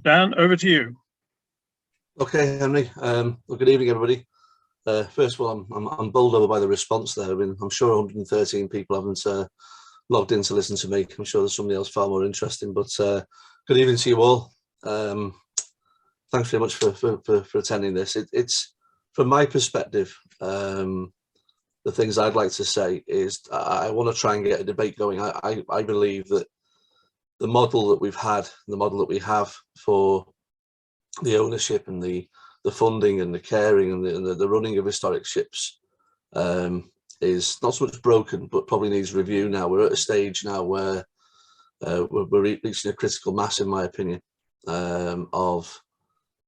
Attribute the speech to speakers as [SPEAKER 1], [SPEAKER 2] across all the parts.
[SPEAKER 1] Dan, over to you.
[SPEAKER 2] Okay, Henry. Well, good evening, everybody. First of all, I'm bowled over by the response there. I mean, I'm sure 113 people haven't logged in to listen to me. I'm sure there's somebody else far more interesting. But good evening to you all. Thanks very much for attending this. It's from my perspective. The things I'd like to say is I want to try and get a debate going. I believe that the model that we've had, the model that we have for the ownership and the funding and the caring and the running of historic ships is not so much broken, but probably needs review now. We're at a stage now where we're reaching a critical mass, in my opinion, of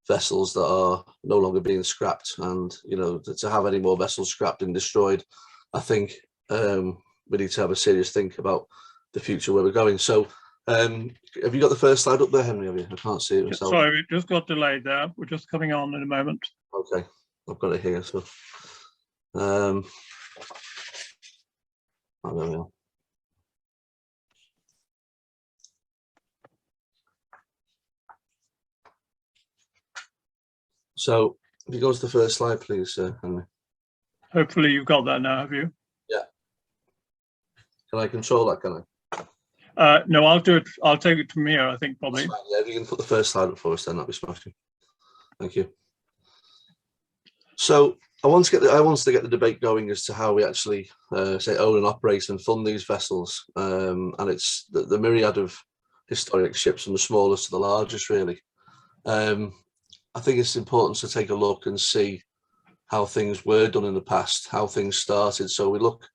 [SPEAKER 2] vessels that are no longer being scrapped. And, you know, to have any more vessels scrapped and destroyed, I think we need to have a serious think about the future where we're going. So have you got the first slide up there, Henry? Have you? I can't see it myself.
[SPEAKER 1] Sorry, it just got delayed there. We're just coming on in a moment.
[SPEAKER 2] Okay, I've got it here. So, oh, there we are. So, if you go to the first slide, please, Henry.
[SPEAKER 1] Hopefully, you've got that now, have you?
[SPEAKER 2] Yeah. Can I control that? Can I?
[SPEAKER 1] No, I'll do it. I'll take it from here, I think, probably.
[SPEAKER 2] Yeah, if you can put the first slide up for us, then that'd be smashing. Thank you. So I want to get the debate going as to how we actually say own and operate and fund these vessels, and it's the myriad of historic ships from the smallest to the largest, really. I think it's important to take a look and see how things were done in the past, how things started. So we look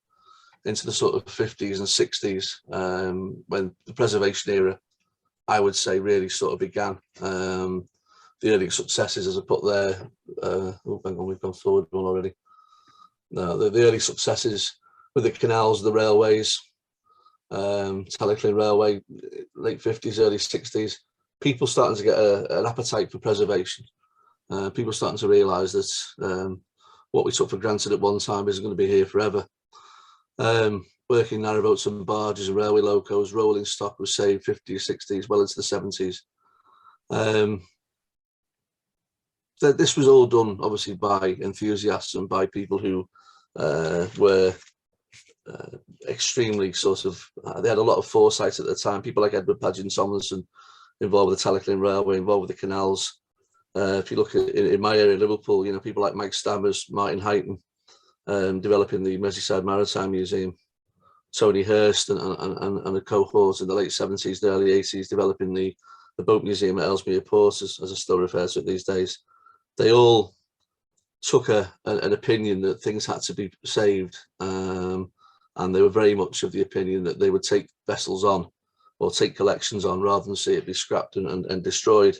[SPEAKER 2] into the sort of 50s and 60s, when the preservation era, I would say, really sort of began. The early successes, as I put there, oh, hang on, we've gone forward one already. No, the early successes with the canals, the railways, Titchener Railway, late 50s, early 60s, people starting to get an appetite for preservation. People starting to realise that what we took for granted at one time isn't going to be here forever. Working narrowboats and barges and railway locos, rolling stock was saved 50s, 60s, well into the 70s. This was all done obviously by enthusiasts and by people who were extremely sort of, they had a lot of foresight at the time. People like Edward Paget Tomlinson, involved with the Titchener Railway, involved with the canals. If you look at in my area, Liverpool, you know, people like Mike Stammers, Martin Heighton, developing the Merseyside Maritime Museum, Tony Hurst and a cohort in the late 70s and early 80s, developing the boat museum at Ellesmere Port, as I still refer to it these days. They all took an opinion that things had to be saved, and they were very much of the opinion that they would take vessels on or take collections on rather than see it be scrapped and destroyed.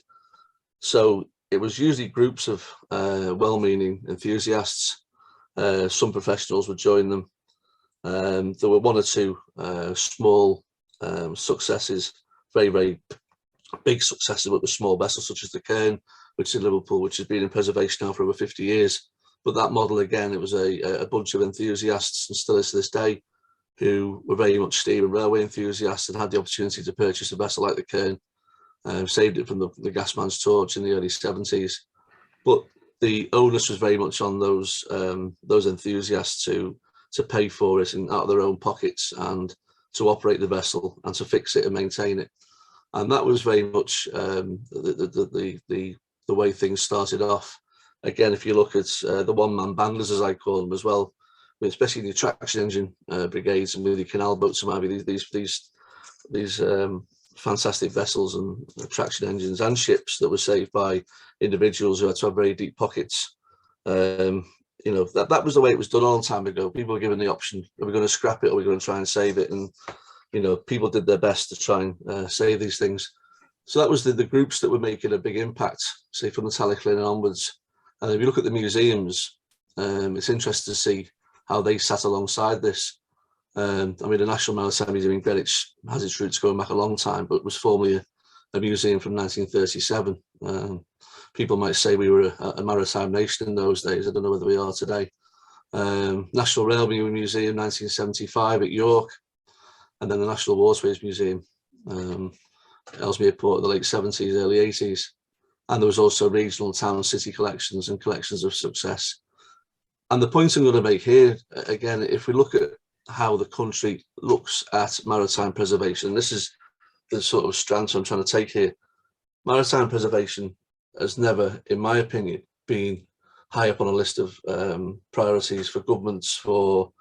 [SPEAKER 2] So it was usually groups of well-meaning enthusiasts. Some professionals would join them. There were one or two small successes, very, very big successes with the small vessels such as the Cairn, which is in Liverpool, which has been in preservation now for over 50 years. But that model, again, it was a bunch of enthusiasts, and still is to this day, who were very much steam and railway enthusiasts and had the opportunity to purchase a vessel like the Cairn, saved it from the gasman's torch in the early 70s. But the onus was very much on those enthusiasts to pay for it and out of their own pockets, and to operate the vessel and to fix it and maintain it. And that was very much the way things started off. Again, if you look at the one-man banders, as I call them as well, I mean, especially the traction engine brigades and with the canal boats and maybe these fantastic vessels and traction engines and ships that were saved by individuals who had to have very deep pockets. You know, that was the way it was done a long time ago. People were given the option: are we going to scrap it, or are we going to try and save it? And you know, people did their best to try and save these things. So that was the groups that were making a big impact, say from the Titchener onwards. And if you look at the museums, it's interesting to see how they sat alongside this. I mean, the National Maritime Museum in Greenwich has its roots going back a long time, but was formerly a museum from 1937. People might say we were a maritime nation in those days. I don't know whether we are today. National Railway Museum, 1975 at York, and then the National Waterways Museum. Ellesmere Port in the late 70s, early 80s. And there was also regional town city collections and collections of success. And the point I'm going to make here, again, if we look at how the country looks at maritime preservation, and this is the sort of strand I'm trying to take here, maritime preservation has never, in my opinion, been high up on a list of priorities for governments, for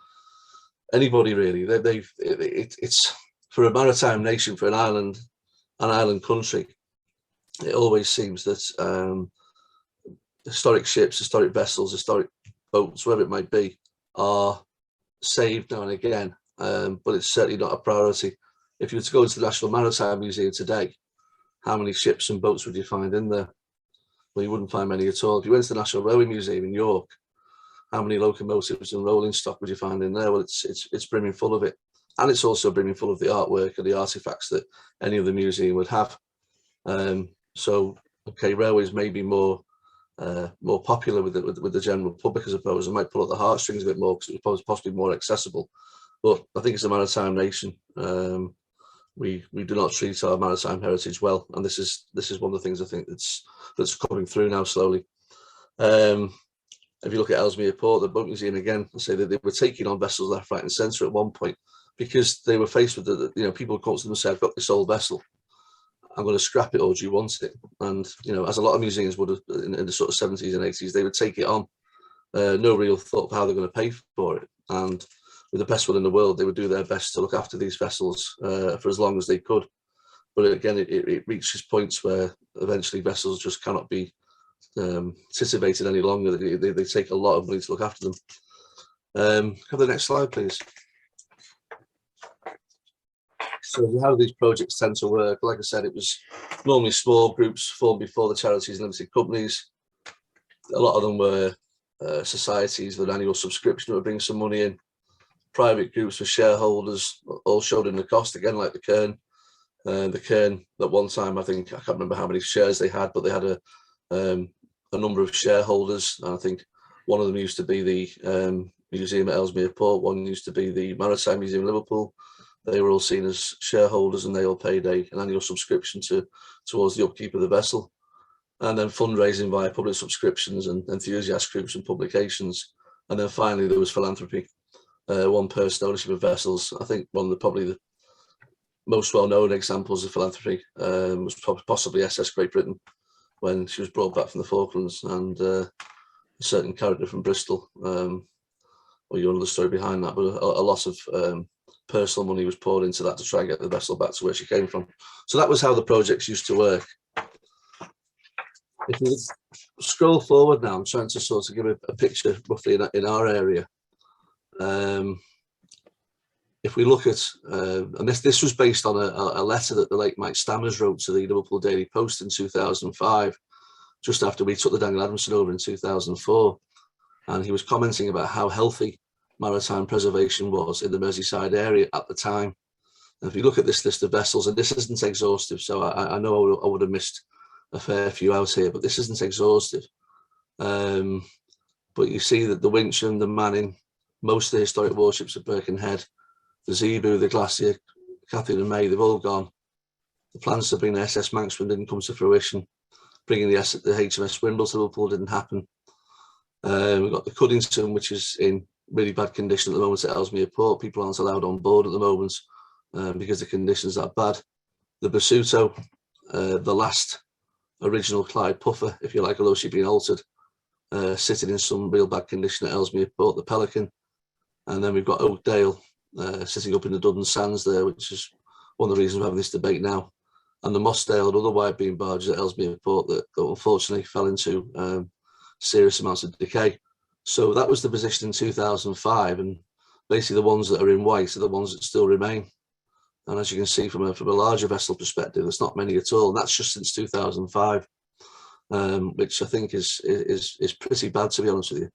[SPEAKER 2] anybody really. It's for a maritime nation, for an island country. It always seems that historic ships, historic vessels, historic boats, whatever it might be, are saved now and again, but it's certainly not a priority. If you were to go to the National Maritime Museum today, how many ships and boats would you find in there? Well, you wouldn't find many at all. If you went to the National Rowing Museum in York, how many locomotives and rolling stock would you find in there? Well, it's brimming full of it, and it's also brimming full of the artwork and the artifacts that any other museum would have. So, okay, railways may be more popular with the general public, I suppose. It might pull at the heartstrings a bit more because it's possibly more accessible. But I think it's a maritime nation. We do not treat our maritime heritage well, and this is one of the things I think that's coming through now slowly. If you look at Ellesmere Port, the boat museum again, I say that they were taking on vessels left, right, and centre at one point because they were faced with people come to them and say, "I've got this old vessel. I'm going to scrap it, or do you want it?" And as a lot of museums would have in the sort of 70s and 80s, they would take it on, no real thought of how they're going to pay for it. And with the best will in the world, they would do their best to look after these vessels for as long as they could. But again, it reaches points where eventually vessels just cannot be titivated any longer. They take a lot of money to look after them. Have the next slide, please. So how these projects tend to work, like I said, it was normally small groups formed before the charities and limited companies. A lot of them were societies with an annual subscription that would bring some money in. Private groups for shareholders, all showed in the cost, again, like the Cairn. The Cairn, at one time, I can't remember how many shares they had, but they had a number of shareholders. And I think one of them used to be the museum at Ellesmere Port, one used to be the Maritime Museum in Liverpool. They were all seen as shareholders, and they all paid an annual subscription towards the upkeep of the vessel. And then fundraising via public subscriptions and enthusiast groups and publications. And then finally, there was philanthropy, one-person ownership of vessels. I think one of the most well-known examples of philanthropy was possibly SS Great Britain, when she was brought back from the Falklands, and a certain character from Bristol. Well, you know the story behind that, but a lot of personal money was poured into that to try and get the vessel back to where she came from. So that was how the projects used to work. If we scroll forward now, I'm trying to sort of give a picture roughly in our area. If we look at, and this was based on a letter that the late Mike Stammers wrote to the Liverpool Daily Post in 2005, just after we took the Daniel Adamson over in 2004. And he was commenting about how healthy maritime preservation was in the Merseyside area at the time. And if you look at this list of vessels, and this isn't exhaustive, so I know I would have missed a fair few out here, but this isn't exhaustive. But you see that the Wincham, the Manning, most of the historic warships at Birkenhead, the Zebu, the Glacier, Catherine and May, they've all gone. The plans to bring the SS Manxman didn't come to fruition. Bringing the HMS Wimble to Liverpool didn't happen. We've got the Cuddington, which is in really bad condition at the moment at Ellesmere Port. People aren't allowed on board at the moment because the conditions are bad. The Basuto, the last original Clyde puffer, if you like, although she'd been altered, sitting in some real bad condition at Ellesmere Port. The Pelican, and then we've got Oakdale sitting up in the Duddon Sands there, which is one of the reasons we're having this debate now. And the Mossdale and other wide beam barges at Ellesmere Port that unfortunately fell into serious amounts of decay. So that was the position in 2005, and basically the ones that are in white are the ones that still remain. And as you can see from a larger vessel perspective, there's not many at all, and that's just since 2005, which I think is pretty bad, to be honest with you.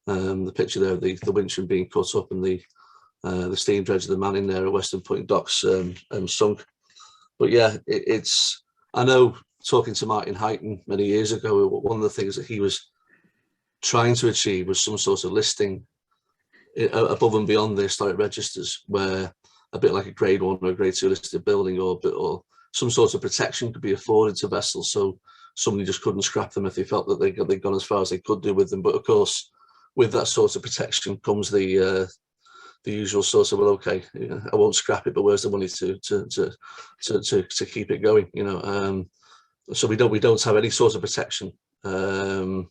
[SPEAKER 2] The picture there of the Wincham being cut up and the steam dredge of the Manning there at Western Point Docks sunk. But yeah, I know, talking to Martin Heighton many years ago, one of the things that he was trying to achieve was some sort of listing above and beyond the historic registers, where a bit like a grade 1 or a grade 2 listed building, or some sort of protection could be afforded to vessels, so somebody just couldn't scrap them if they felt that they'd gone as far as they could do with them. But of course, with that sort of protection comes the usual sort of, well, okay, I won't scrap it, but where's the money to keep it going? So we don't have any sort of protection. The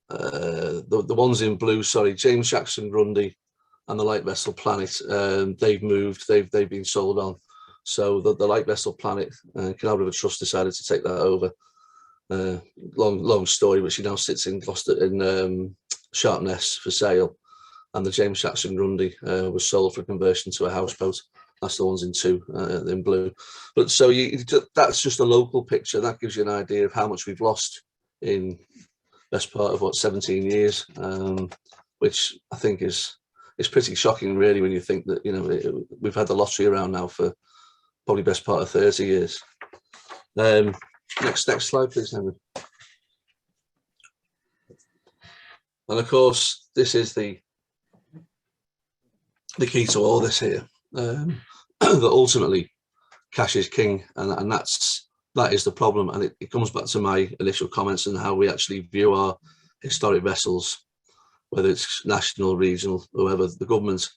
[SPEAKER 2] ones in blue, sorry, James Jackson Grundy and the light vessel Planet, they've moved, they've been sold on. So the light vessel Planet, Canal River Trust decided to take that over. Long story, but she now sits in Gloucester, in Sharpness for sale. And the James Jackson Grundy was sold for conversion to a houseboat. That's the ones in two, in blue. But so that's just a local picture. That gives you an idea of how much we've lost in best part of 17 years, which I think is pretty shocking, really, when you think that we've had the lottery around now for probably best part of 30 years. Next slide, please, Henry. And of course, this is the key to all this here, that ultimately cash is king, and that is the problem. And it comes back to my initial comments on how we actually view our historic vessels, whether it's national, regional, whoever, the government,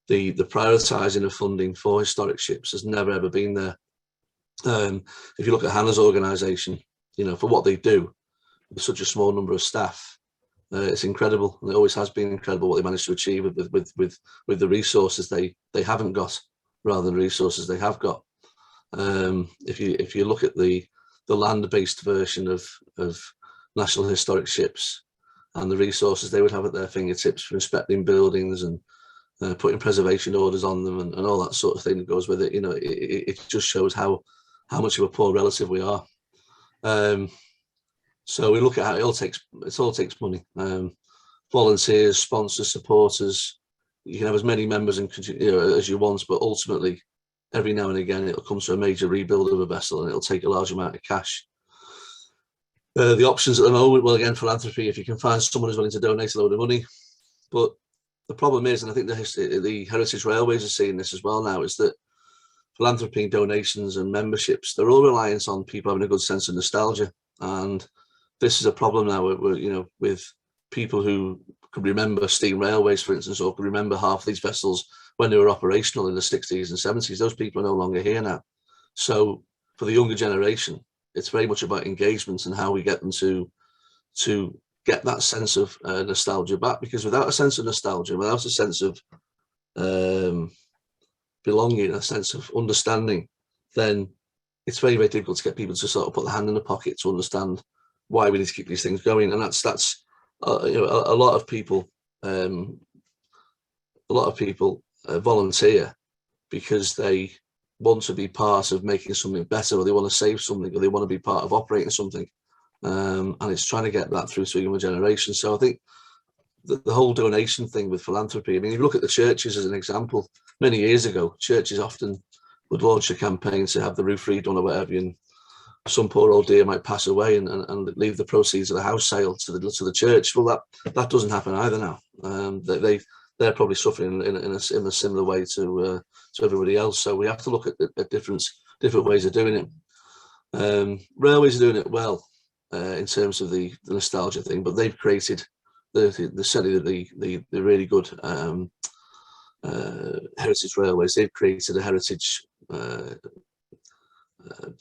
[SPEAKER 2] the prioritising of funding for historic ships has never ever been there. If you look at Hannah's organisation, for what they do with such a small number of staff, it's incredible, and it always has been incredible what they managed to achieve with the resources they haven't got, rather than resources they have got. If you look at the land-based version of National Historic Ships and the resources they would have at their fingertips for inspecting buildings and putting preservation orders on them and all that sort of thing that goes with it, it just shows how much of a poor relative we are. So we look at how it all takes money. Volunteers, sponsors, supporters. You can have as many members as you want, but ultimately, every now and again, it'll come to a major rebuild of a vessel, and it'll take a large amount of cash. The options at the moment, well, again, philanthropy. If you can find someone who's willing to donate a load of money, but the problem is, and I think the Heritage Railways are seeing this as well now, is that philanthropy, donations, and memberships, they're all reliant on people having a good sense of nostalgia. And this is a problem now with people who could remember steam railways, for instance, or could remember half of these vessels when they were operational in the 60s and 70s. Those people are no longer here now. So for the younger generation, it's very much about engagement and how we get them to get that sense of nostalgia back. Because without a sense of nostalgia, without a sense of belonging, a sense of understanding, then it's very, very difficult to get people to sort of put their hand in the pocket to understand why we need to keep these things going. And that's a lot of people volunteer because they want to be part of making something better, or they want to save something, or they want to be part of operating something, and it's trying to get that through to a younger generation. So I think the whole donation thing with philanthropy, I mean, if you look at the churches as an example, many years ago, churches often would launch a campaign to have the roof redone or whatever, and some poor old dear might pass away and leave the proceeds of the house sale to the church. Well, that doesn't happen either now. They're probably suffering in a similar way to everybody else. So we have to look at different ways of doing it. Railways are doing it well in terms of the nostalgia thing, but they've created the really good heritage railways. They've created a heritage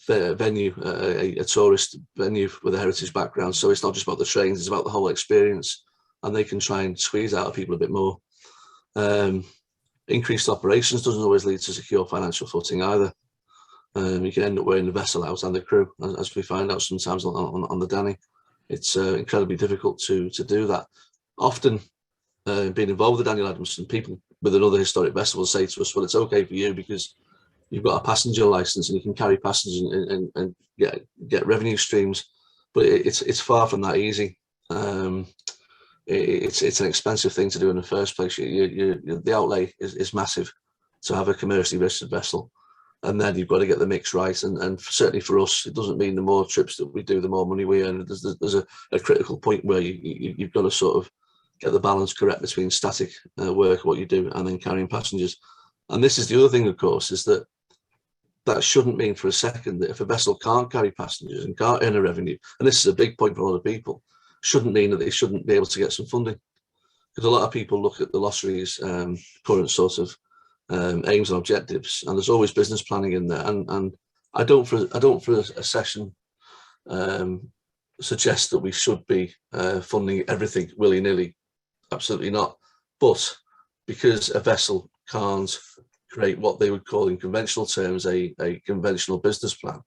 [SPEAKER 2] venue, a tourist venue with a heritage background. So it's not just about the trains, it's about the whole experience, and they can try and squeeze out of people a bit more. Increased operations doesn't always lead to secure financial footing either. You can end up wearing the vessel out and the crew, as we find out sometimes on the Danny. It's incredibly difficult to do that. Often, being involved with Daniel Adamson, people with another historic vessel will say to us, well, it's okay for you because you've got a passenger license and you can carry passengers and get revenue streams, but it's far from that easy. It's an expensive thing to do in the first place. The outlay is massive to have a commercially registered vessel, and then you've got to get the mix right. And certainly for us, it doesn't mean the more trips that we do, the more money we earn. There's a critical point where you've got to sort of get the balance correct between static work, what you do, and then carrying passengers. And this is the other thing, of course, is that that shouldn't mean for a second that if a vessel can't carry passengers and can't earn a revenue, and this is a big point for a lot of people, shouldn't mean that they shouldn't be able to get some funding. Because a lot of people look at the lottery's current sort of aims and objectives, and there's always business planning in there. And I don't for a session suggest that we should be funding everything willy-nilly. Absolutely not. But because a vessel can't create what they would call in conventional terms a conventional business plan,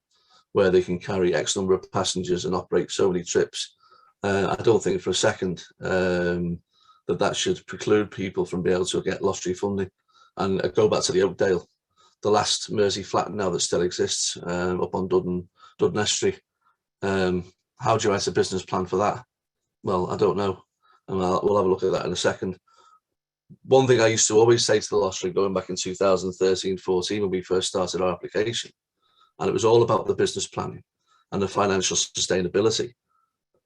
[SPEAKER 2] where they can carry X number of passengers and operate so many trips, I don't think for a second that should preclude people from being able to get lottery funding. And go back to the Oakdale, the last Mersey flat now that still exists up on Dudden Estuary. How do you write a business plan for that? Well, I don't know, and we'll have a look at that in a second. One thing I used to always say to the lottery, going back in 2013-14 when we first started our application, and it was all about the business planning and the financial sustainability.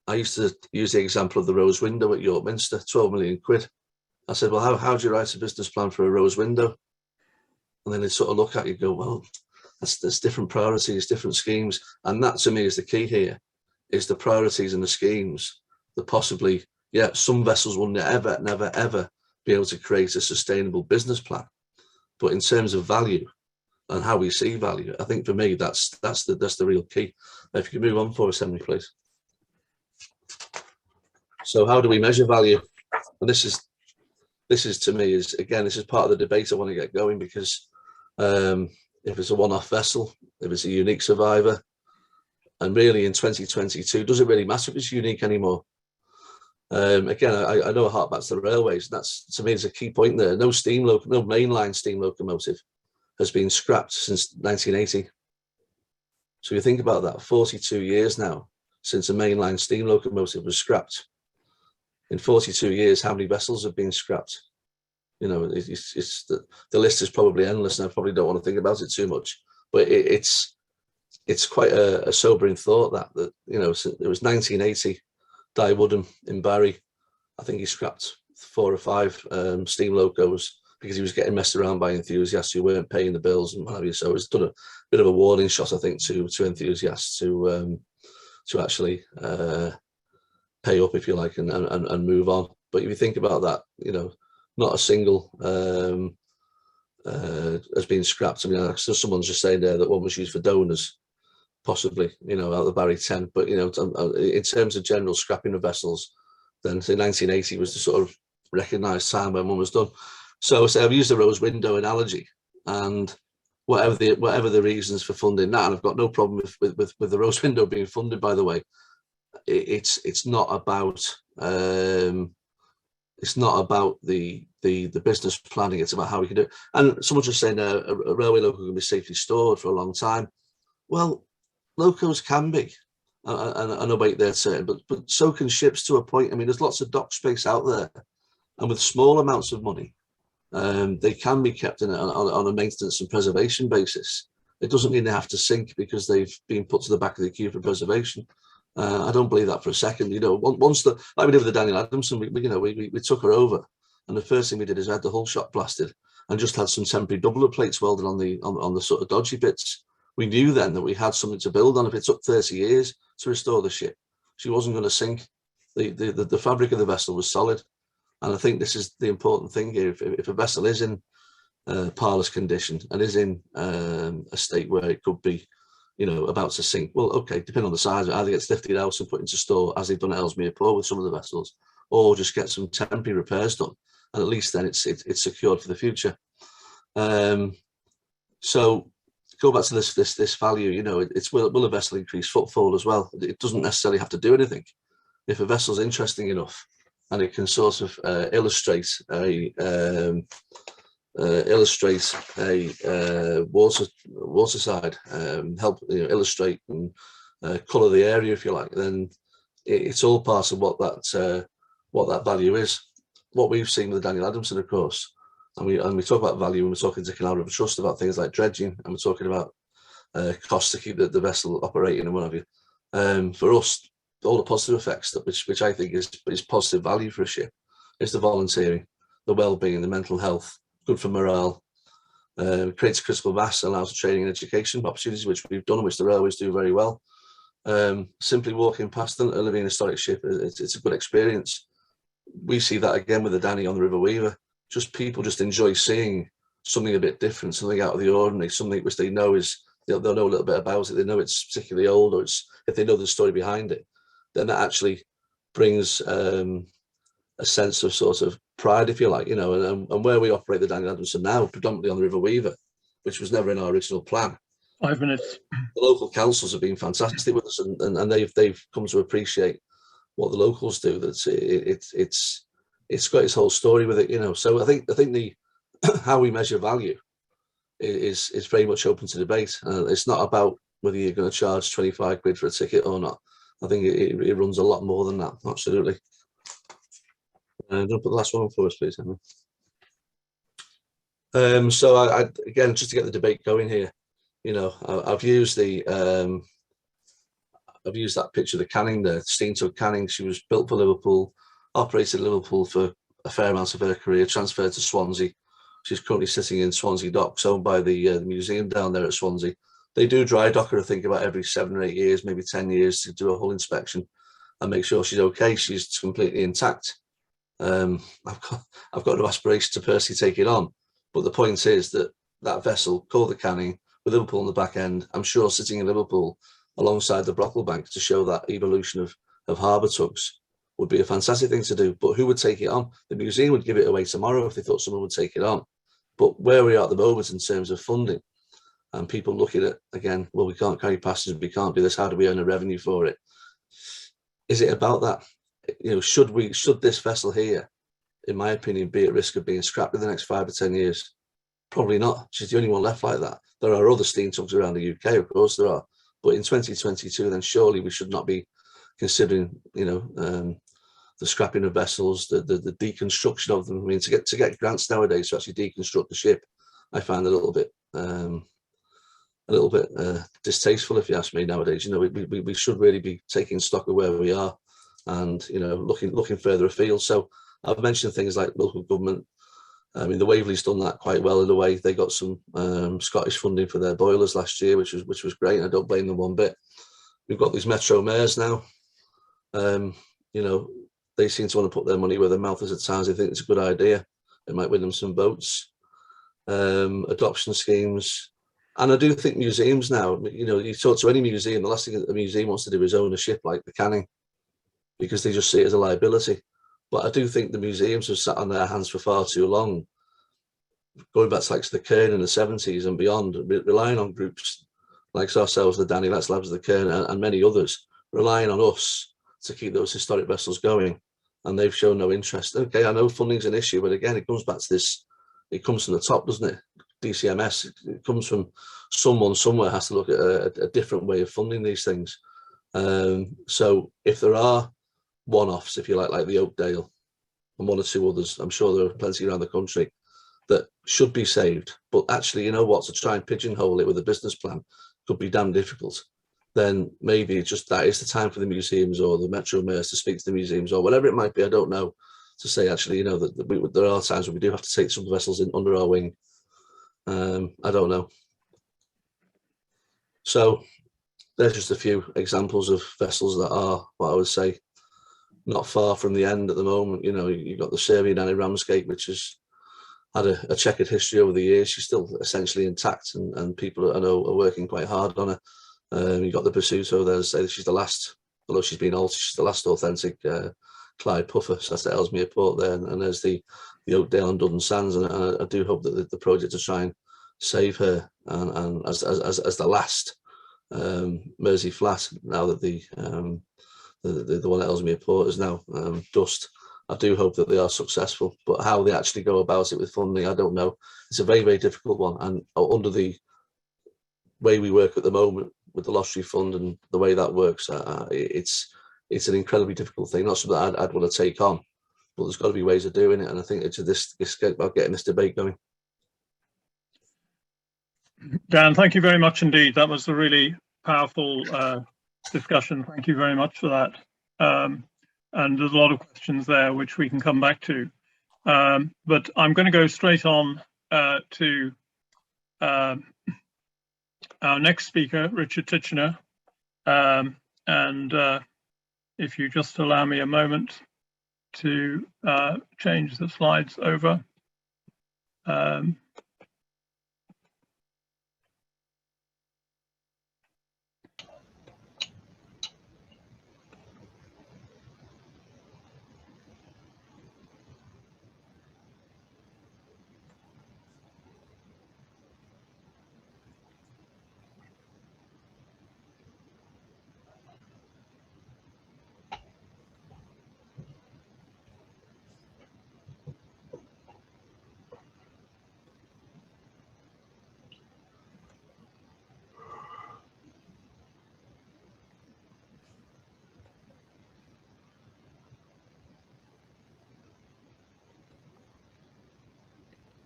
[SPEAKER 2] I used to use the example of the Rose Window at York Minster, 12 million quid. I said, well, how do you write a business plan for a Rose Window? And then they sort of look at you and go, well, there's different priorities, different schemes. And that to me is the key here, is the priorities and the schemes that possibly, yeah, some vessels will never, ever be able to create a sustainable business plan. But in terms of value and how we see value, I think for me, that's the real key. If you can move on for us, Henry, please. So how do we measure value? And this is to me is, again, this is part of the debate I want to get going, because if it's a one-off vessel, if it's a unique survivor, and really in 2022, does it really matter if it's unique anymore? Again, I know I hark back to the railways. That's, to me, is a key point there. No mainline steam locomotive has been scrapped since 1980. So you think about that, 42 years now since a mainline steam locomotive was scrapped. In 42 years, how many vessels have been scrapped? You know, the list is probably endless, and I probably don't want to think about it too much. But it's quite a sobering thought that you know, it was 1980. Di Woodham in Barry, I think he scrapped 4 or 5 steam locos because he was getting messed around by enthusiasts who weren't paying the bills and what have you. So it's done a bit of a warning shot, I think, to enthusiasts to actually pay up, if you like, and move on. But if you think about that, you know, not a single has been scrapped. I mean, someone's just saying there that one was used for donors, possibly, you know, out of the Barry 10. But, you know, in terms of general scrapping of vessels, then say 1980 was the sort of recognised time when one was done. So I've used the Rose Window analogy, and whatever the reasons for funding that, and I've got no problem with the Rose Window being funded, by the way. It's not about the business planning. It's about how we can do it. And someone just saying a railway loco can be safely stored for a long time. Well, locos can be, and await their turn, but so can ships to a point. I mean, there's lots of dock space out there, and with small amounts of money, they can be kept on a maintenance and preservation basis. It doesn't mean they have to sink because they've been put to the back of the queue for preservation. I don't believe that for a second. You know, once like we did with the Daniel Adamson, we took her over, and the first thing we did is had the hull shot blasted and just had some temporary doubler plates welded on the sort of dodgy bits. We knew then that we had something to build on. If it took 30 years to restore the ship, she wasn't going to sink. The fabric of the vessel was solid, and I think this is the important thing here. If a vessel is in parlous condition and is in a state where it could be, you know, about to sink, well, okay, depending on the size, it either gets lifted out and put into store, as they've done at Ellesmere Port with some of the vessels, or just get some temporary repairs done, and at least then it's secured for the future. So go back to this value. You know, will a vessel increase footfall as well? It doesn't necessarily have to do anything. If a vessel's interesting enough and it can sort of illustrate a waterside, help, you know, illustrate and colour the area, if you like, then it's all part of what that value is. What we've seen with the Daniel Adamson, of course, and we talk about value when we're talking to Cunliffe Trust about things like dredging, and we're talking about costs to keep the vessel operating and what have you. For us, all the positive effects which I think is positive value for a ship is the volunteering, the well-being, the mental health, good for morale, creates critical mass, allows training and education opportunities, which we've done, which the railways do very well. Simply walking past a living historic ship, it's a good experience. We see that again with the Danny on the River Weaver. Just people just enjoy seeing something a bit different, something out of the ordinary, something which they know is, they'll know a little bit about it. They know it's particularly old, or if they know the story behind it, then that actually brings a sense of sort of pride, if you like, and where we operate the Danny Adamson now, predominantly on the River Weaver, which was never in our original plan.
[SPEAKER 1] 5 minutes.
[SPEAKER 2] The local councils have been fantastic with us, and they've come to appreciate what the locals do. That it's got its whole story with it, So I think the how we measure value is very much open to debate. It's not about whether you're going to charge 25 quid for a ticket or not. I think it runs a lot more than that. Absolutely. Don't put the last one for us, please, Henry. So I again, just to get the debate going here, I've used that picture of the Canning there, steam tug Canning. She was built for Liverpool, operated in Liverpool for a fair amount of her career, transferred to Swansea. She's currently sitting in Swansea Docks, owned by the museum down there at Swansea. They do dry dock her, I think, about every 7 or 8 years, maybe 10 years, to do a hull inspection and make sure she's okay. She's completely intact. I've got no aspiration to personally take it on, but the point is that vessel called the Canning, with Liverpool on the back end, I'm sure sitting in Liverpool alongside the Brocklebank to show that evolution of harbour tugs would be a fantastic thing to do. But who would take it on? The museum would give it away tomorrow if they thought someone would take it on. But where we are at the moment in terms of funding, and people looking at, again, well, we can't carry passengers, we can't do this, how do we earn a revenue for it? Is it about that? Should this vessel here, in my opinion, be at risk of being scrapped in the next 5 to 10 years? Probably not. She's the only one left like that. There are other steam tugs around the UK, of course there are. But in 2022, then surely we should not be considering, the scrapping of vessels, the deconstruction of them. I mean, to get grants nowadays to actually deconstruct the ship, I find a little bit distasteful, if you ask me. Nowadays, we should really be taking stock of where we are, and looking further afield. So I've mentioned things like local government. I mean, the Waverley's done that quite well in a way. They got some Scottish funding for their boilers last year, which was great. And I don't blame them one bit. We've got these metro mayors now. They seem to want to put their money where their mouth is at times. They think it's a good idea. It might win them some votes. Adoption schemes. And I do think museums now, you talk to any museum, the last thing a museum wants to do is own a ship like the Canning, because they just see it as a liability. But I do think the museums have sat on their hands for far too long, going back to like the Cairn in the 70s and beyond, relying on groups like ourselves, the Danny Letts Labs, the Cairn, and many others, relying on us to keep those historic vessels going. And they've shown no interest. Okay, I know funding's an issue, but again, it comes back to this, it comes from the top, doesn't it? DCMS, it comes from someone somewhere has to look at a different way of funding these things. So if there are one-offs, if you like the Oakdale and one or two others, I'm sure there are plenty around the country that should be saved, but actually, you know what, to try and pigeonhole it with a business plan could be damn difficult. Then maybe just that is the time for the museums or the Metro Mayors to speak to the museums or whatever it might be, I don't know, to say actually, that there are times when we do have to take some vessels in under our wing. I don't know. So there's just a few examples of vessels that are, what I would say, not far from the end at the moment. You've got the Servian Annie Ramsgate, which has had a checkered history over the years. She's still essentially intact, and people I know are working quite hard on her. You've got the Basuto there, say that she's the last, although she's been altered, she's the last authentic Clyde puffer. So that's the Ellesmere port there, and there's the Oakdale and Dudden Sands, and I do hope that the project to try and save her and as the last Mersey Flat, now that the one at Ellesmere Port is now dust. I do hope that they are successful, but how they actually go about it with funding, I don't know. It's a very, very difficult one, and under the way we work at the moment with the Lottery Fund and the way that works, it's an incredibly difficult thing. Not something that I'd want to take on, but there's got to be ways of doing it, and I think it's this about getting this debate going.
[SPEAKER 1] Dan, thank you very much indeed. That was a really powerful discussion. Thank you very much for that. And there's a lot of questions there which we can come back to. But I'm going to go straight on to our next speaker, Richard Titchener. If you just allow me a moment to change the slides over.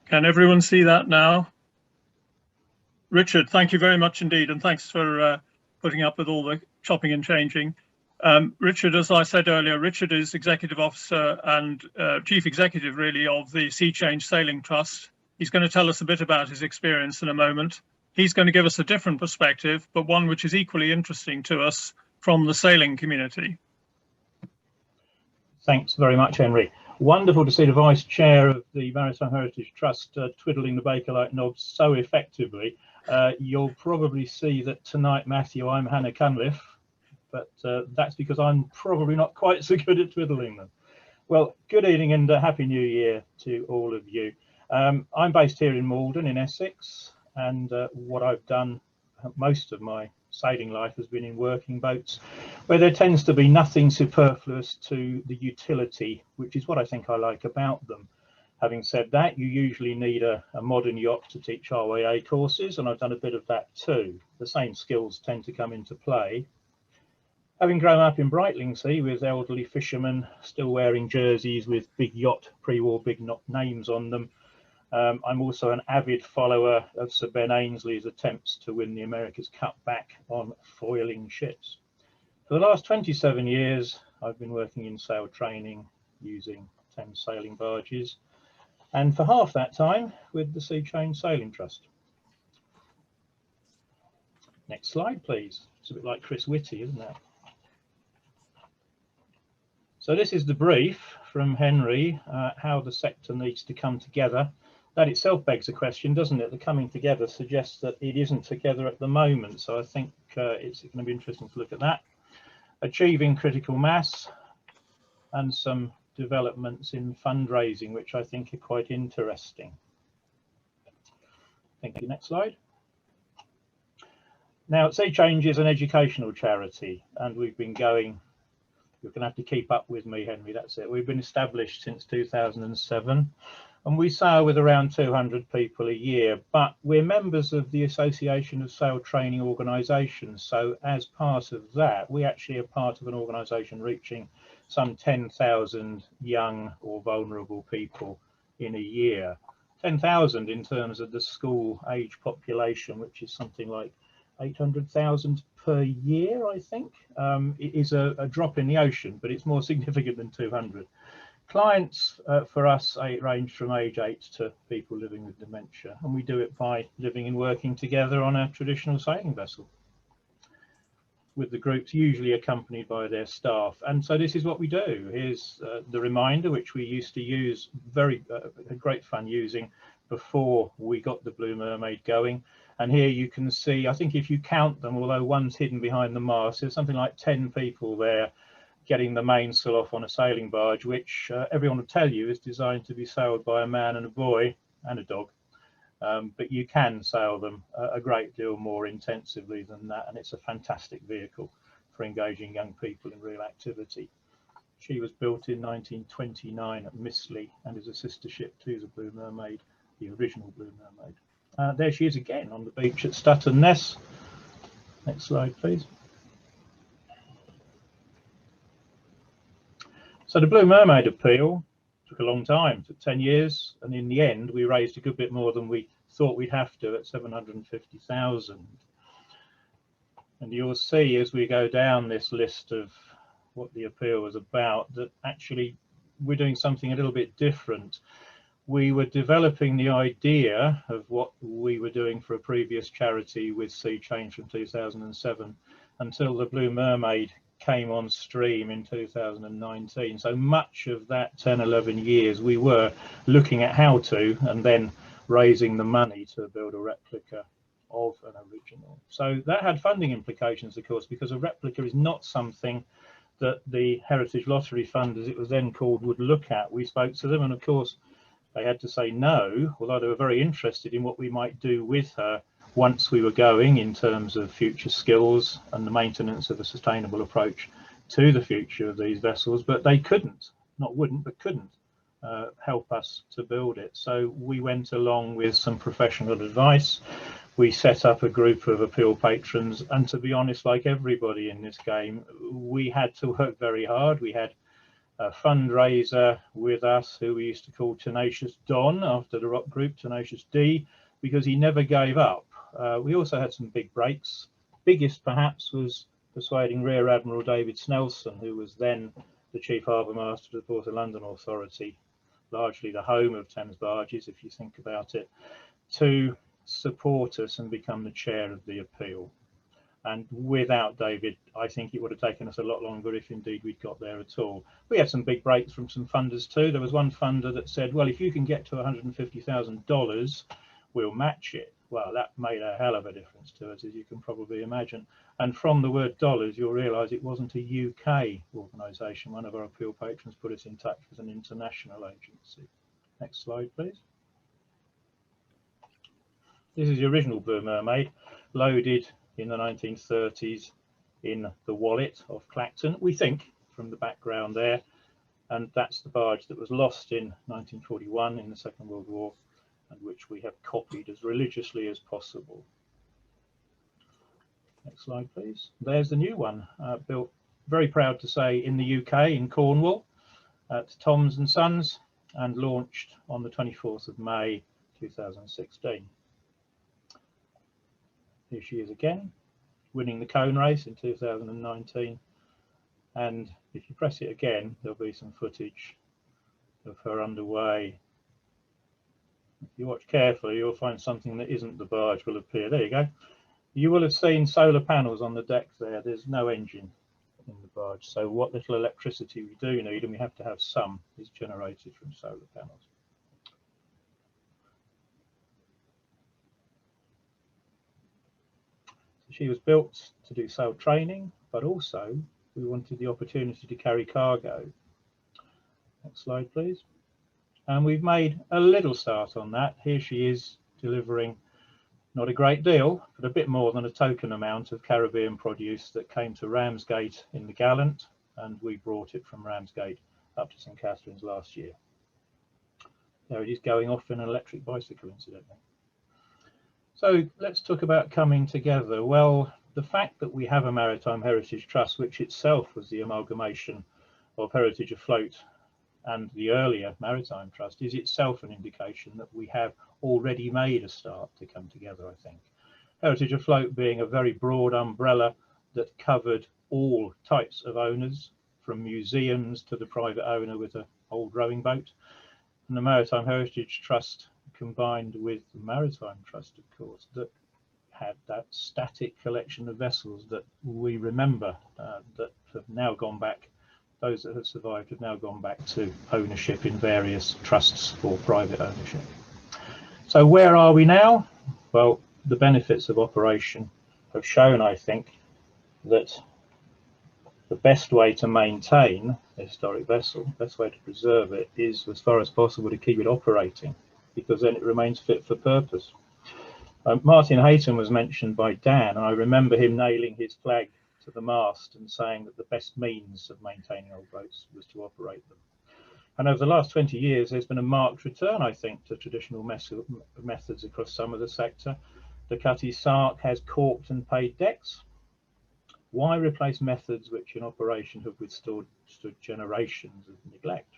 [SPEAKER 1] Can everyone see that now? Richard, thank you very much indeed, and thanks for putting up with all the chopping and changing. Richard, as I said earlier, Richard is Executive Officer and Chief Executive, really, of the Sea Change Sailing Trust. He's going to tell us a bit about his experience in a moment. He's going to give us a different perspective, but one which is equally interesting to us from the sailing community.
[SPEAKER 3] Thanks very much, Henry. Wonderful to see the Vice Chair of the Maritime Heritage Trust twiddling the Bakelite knobs so effectively. You'll probably see that tonight, Matthew, I'm Hannah Cunliffe, but that's because I'm probably not quite so good at twiddling them. Well, good evening and Happy New Year to all of you. I'm based here in Malden in Essex, and what I've done most of my sailing life has been in working boats, where there tends to be nothing superfluous to the utility, which is what I think I like about them. Having said that, you usually need a modern yacht to teach RYA courses, and I've done a bit of that too. The same skills tend to come into play. Having grown up in Brightlingsea with elderly fishermen still wearing jerseys with big yacht pre-war big names on them, I'm also an avid follower of Sir Ben Ainsley's attempts to win the America's Cup back on foiling ships. For the last 27 years, I've been working in sail training using Thames sailing barges, and for half that time with the Sea Change Sailing Trust. Next slide, please. It's a bit like Chris Whitty, isn't it? So this is the brief from Henry, how the sector needs to come together. That itself begs a question, doesn't it? The coming together suggests that it isn't together at the moment. So I think it's going to be interesting to look at that. Achieving critical mass and some developments in fundraising, which I think are quite interesting. Thank you. Next slide. Now, Sea Change is an educational charity, and we've been going, you're going to have to keep up with me, Henry, that's it. We've been established since 2007. And we sail with around 200 people a year, but we're members of the Association of Sail Training Organisations. So as part of that, we actually are part of an organisation reaching some 10,000 young or vulnerable people in a year. 10,000 in terms of the school age population, which is something like 800,000 per year, I think. It is a drop in the ocean, but it's more significant than 200. Clients for us range from age 8 to people living with dementia, and we do it by living and working together on a traditional sailing vessel, with the groups usually accompanied by their staff. And so this is what we do. Here's the reminder, which we used to use great fun using before we got the Blue Mermaid going. And here you can see, I think if you count them, although one's hidden behind the mast, there's something like 10 people there getting the mainsail off on a sailing barge, which everyone will tell you is designed to be sailed by a man and a boy and a dog. But you can sail them a great deal more intensively than that, and it's a fantastic vehicle for engaging young people in real activity. She was built in 1929 at Mistley and is a sister ship to the Blue Mermaid, the original Blue Mermaid. There she is again on the beach at Stutton Ness. Next slide, please. So the Blue Mermaid appeal took a long time, took 10 years, and in the end we raised a good bit more than we thought we'd have to at 750,000. And you'll see as we go down this list of what the appeal was about that actually we're doing something a little bit different. we were developing the idea of what we were doing for a previous charity with Sea Change from 2007 until the Blue Mermaid came on stream in 2019. So much of that 10, 11 years we were looking at how to, and then raising the money to build a replica of an original. So that had funding implications, of course, because a replica is not something that the Heritage Lottery Fund, as it was then called, would look at. We spoke to them, and of course they had to say no, although they were very interested in what we might do with her once we were going in terms of future skills and the maintenance of a sustainable approach to the future of these vessels. But they couldn't, not wouldn't, but couldn't help us to build it. So we went along with some professional advice. We set up a group of appeal patrons, and to be honest, like everybody in this game, we had to work very hard. We had a fundraiser with us who we used to call Tenacious Don, after the rock group Tenacious D, because he never gave up. We also had some big breaks. Biggest perhaps was persuading Rear Admiral David Snelson, who was then the Chief Harbour Master of the Port of London Authority, largely the home of Thames barges if you think about it, to support us and become the chair of the appeal. And without David, I think it would have taken us a lot longer, if indeed we'd got there at all. We had some big breaks from some funders too. There was one funder that said, well, if you can get to $150,000, we'll match it. Well, that made a hell of a difference to us, as you can probably imagine. And from the word dollars, you'll realise it wasn't a UK organisation. One of our appeal patrons put us in touch with an international agency. Next slide, please. This is the original Blue Mermaid, loaded in the 1930s in the Wallet off Clacton, we think, from the background there. And that's the barge that was lost in 1941 in the Second World War, and which we have copied as religiously as possible. Next slide, please. There's the new one, built, very proud to say, in the UK, in Cornwall, at Toms and Sons, and launched on the 24th of May 2016. Here she is again, winning the cone race in 2019. And if you press it again, there'll be some footage of her underway. If you watch carefully, you'll find something that isn't the barge will appear. There you go. You will have seen solar panels on the deck there. There's no engine in the barge. So what little electricity we do need, and we have to have some, is generated from solar panels. She was built to do sail training, but also we wanted the opportunity to carry cargo. Next slide, please. And we've made a little start on that. Here she is delivering not a great deal, but a bit more than a token amount of Caribbean produce that came to Ramsgate in the Gallant, and we brought it from Ramsgate up to St Catherine's last year. There it is, going off in an electric bicycle, incidentally. So let's talk about coming together. Well, the fact that we have a Maritime Heritage Trust, which itself was the amalgamation of Heritage Afloat and the earlier Maritime Trust, is itself an indication that we have already made a start to come together, I think. Heritage Afloat being a very broad umbrella that covered all types of owners, from museums to the private owner with an old rowing boat. And the Maritime Heritage Trust combined with the Maritime Trust, of course, that had that static collection of vessels that we remember that have now gone back. Those that have survived have now gone back to ownership in various trusts or private ownership. So where are we now? Well, the benefits of operation have shown, I think, that the best way to maintain a historic vessel, best way to preserve it, is as far as possible to keep it operating, because then it remains fit for purpose. Martin Hayton was mentioned by Dan, and I remember him nailing his flag to the mast and saying that the best means of maintaining old boats was to operate them. And over the last 20 years, there's been a marked return, I think, to traditional methods across some of the sector. The Cutty Sark has corked and paid decks. Why replace methods which in operation have withstood generations of neglect?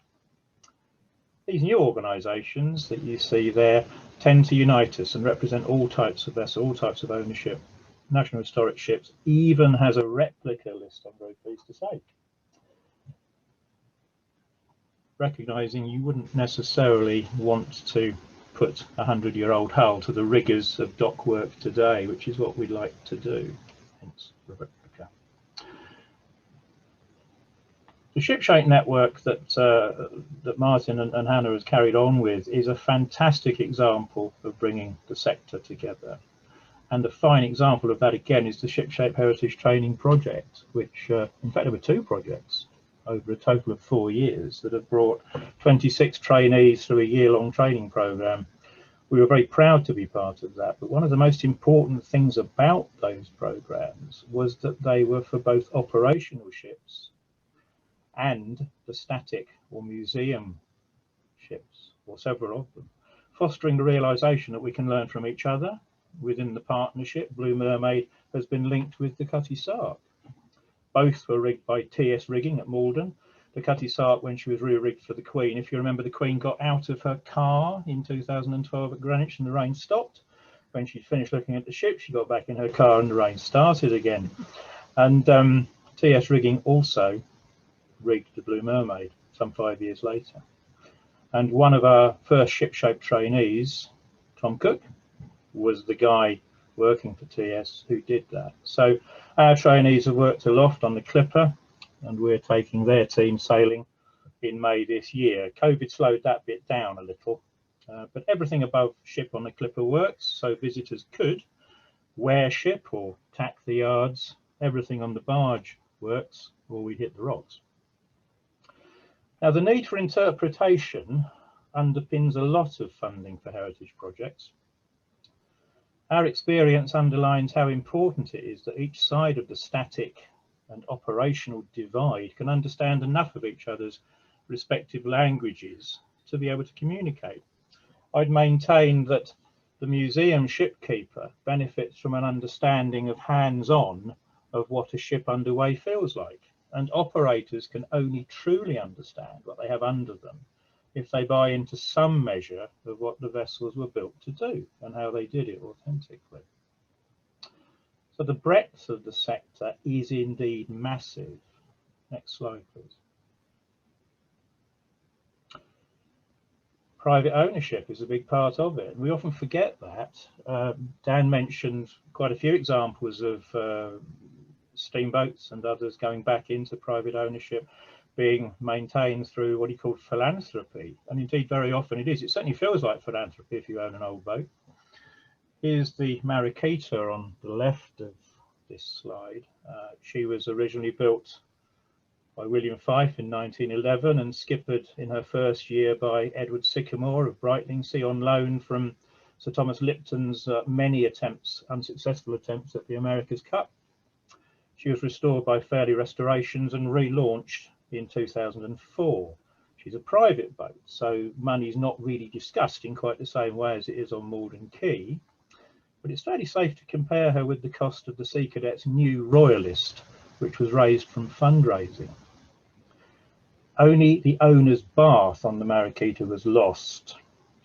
[SPEAKER 3] These new organisations that you see there tend to unite us and represent all types of vessels, all types of ownership. National Historic Ships even has a replica list, I'm very pleased to say. recognising you wouldn't necessarily want to put a 100-year-old hull to the rigours of dock work today, which is what we'd like to do. Hence, replica. The ship-shape network that that Martin and Hannah has carried on with is a fantastic example of bringing the sector together. And a fine example of that, again, is the Ship-Shape Heritage Training Project, which, in fact, there were 2 projects over a total of 4 years that have brought 26 trainees through a year-long training programme. We were very proud to be part of that, but one of the most important things about those programmes was that they were for both operational ships and the static or museum ships, or several of them, fostering the realisation that we can learn from each other. Within the partnership, Blue Mermaid has been linked with the Cutty Sark. Both were rigged by TS Rigging at Malden. The Cutty Sark, when she was re-rigged for the Queen, if you remember, the Queen got out of her car in 2012 at Greenwich and the rain stopped. When she finished looking at the ship, she got back in her car and the rain started again. And TS Rigging also rigged the Blue Mermaid some 5 years later. And one of our first ship-shape trainees, Tom Cook, was the guy working for TS who did that. So our trainees have worked aloft on the Clipper, and we're taking their team sailing in May this year. COVID slowed that bit down a little, but everything above ship on the Clipper works, so visitors could wear ship or tack the yards. Everything on the barge works, or we hit the rocks. Now, the need for interpretation underpins a lot of funding for heritage projects. Our experience underlines how important it is that each side of the static and operational divide can understand enough of each other's respective languages to be able to communicate. I'd maintain that the museum shipkeeper benefits from an understanding of hands-on of what a ship underway feels like, and operators can only truly understand what they have under them if they buy into some measure of what the vessels were built to do and how they did it authentically. So the breadth of the sector is indeed massive. Next slide, please. Private ownership is a big part of it. We often forget that. Dan mentioned quite a few examples of steamboats and others going back into private ownership, being maintained through what he called philanthropy. And indeed, very often it is. It certainly feels like philanthropy if you own an old boat. Here's the Mariquita on the left of this slide. She was originally built by William Fife in 1911 and skippered in her first year by Edward Sycamore of Brightlingsea on loan from Sir Thomas Lipton's many attempts, unsuccessful attempts at the America's Cup. She was restored by Fairley Restorations and relaunched in 2004. She's a private boat, so money's not really discussed in quite the same way as it is on Malden Quay, but it's fairly safe to compare her with the cost of the Sea Cadet's new Royalist, which was raised from fundraising. Only the owner's bath on the Mariquita was lost,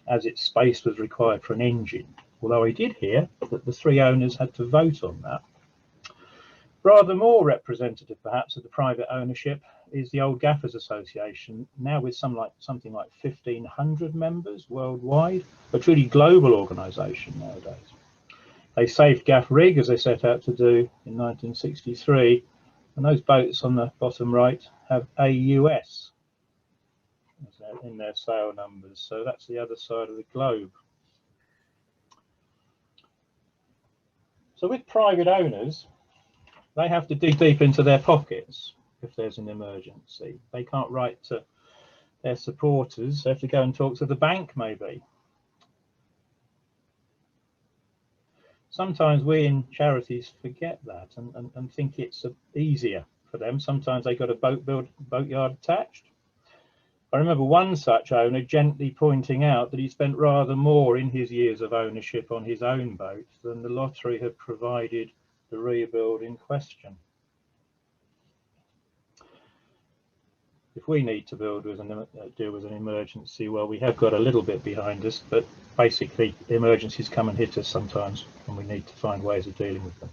[SPEAKER 3] as its space was required for an engine, although I did hear that the 3 owners had to vote on that. Rather more representative, perhaps, of the private ownership is the Old Gaffers Association, now with something like 1,500 members worldwide, a truly global organisation nowadays. They saved Gaff Rig, as they set out to do in 1963, and those boats on the bottom right have AUS in their sale numbers, so that's the other side of the globe. So with private owners, they have to dig deep into their pockets if there's an emergency. They can't write to their supporters, they have to go and talk to the bank maybe. Sometimes we in charities forget that and think it's easier for them. Sometimes they got a boatyard attached. I remember one such owner gently pointing out that he spent rather more in his years of ownership on his own boat than the lottery had provided the rebuild in question. If we need to deal with an emergency, well, we have got a little bit behind us, but basically emergencies come and hit us sometimes, and we need to find ways of dealing with them.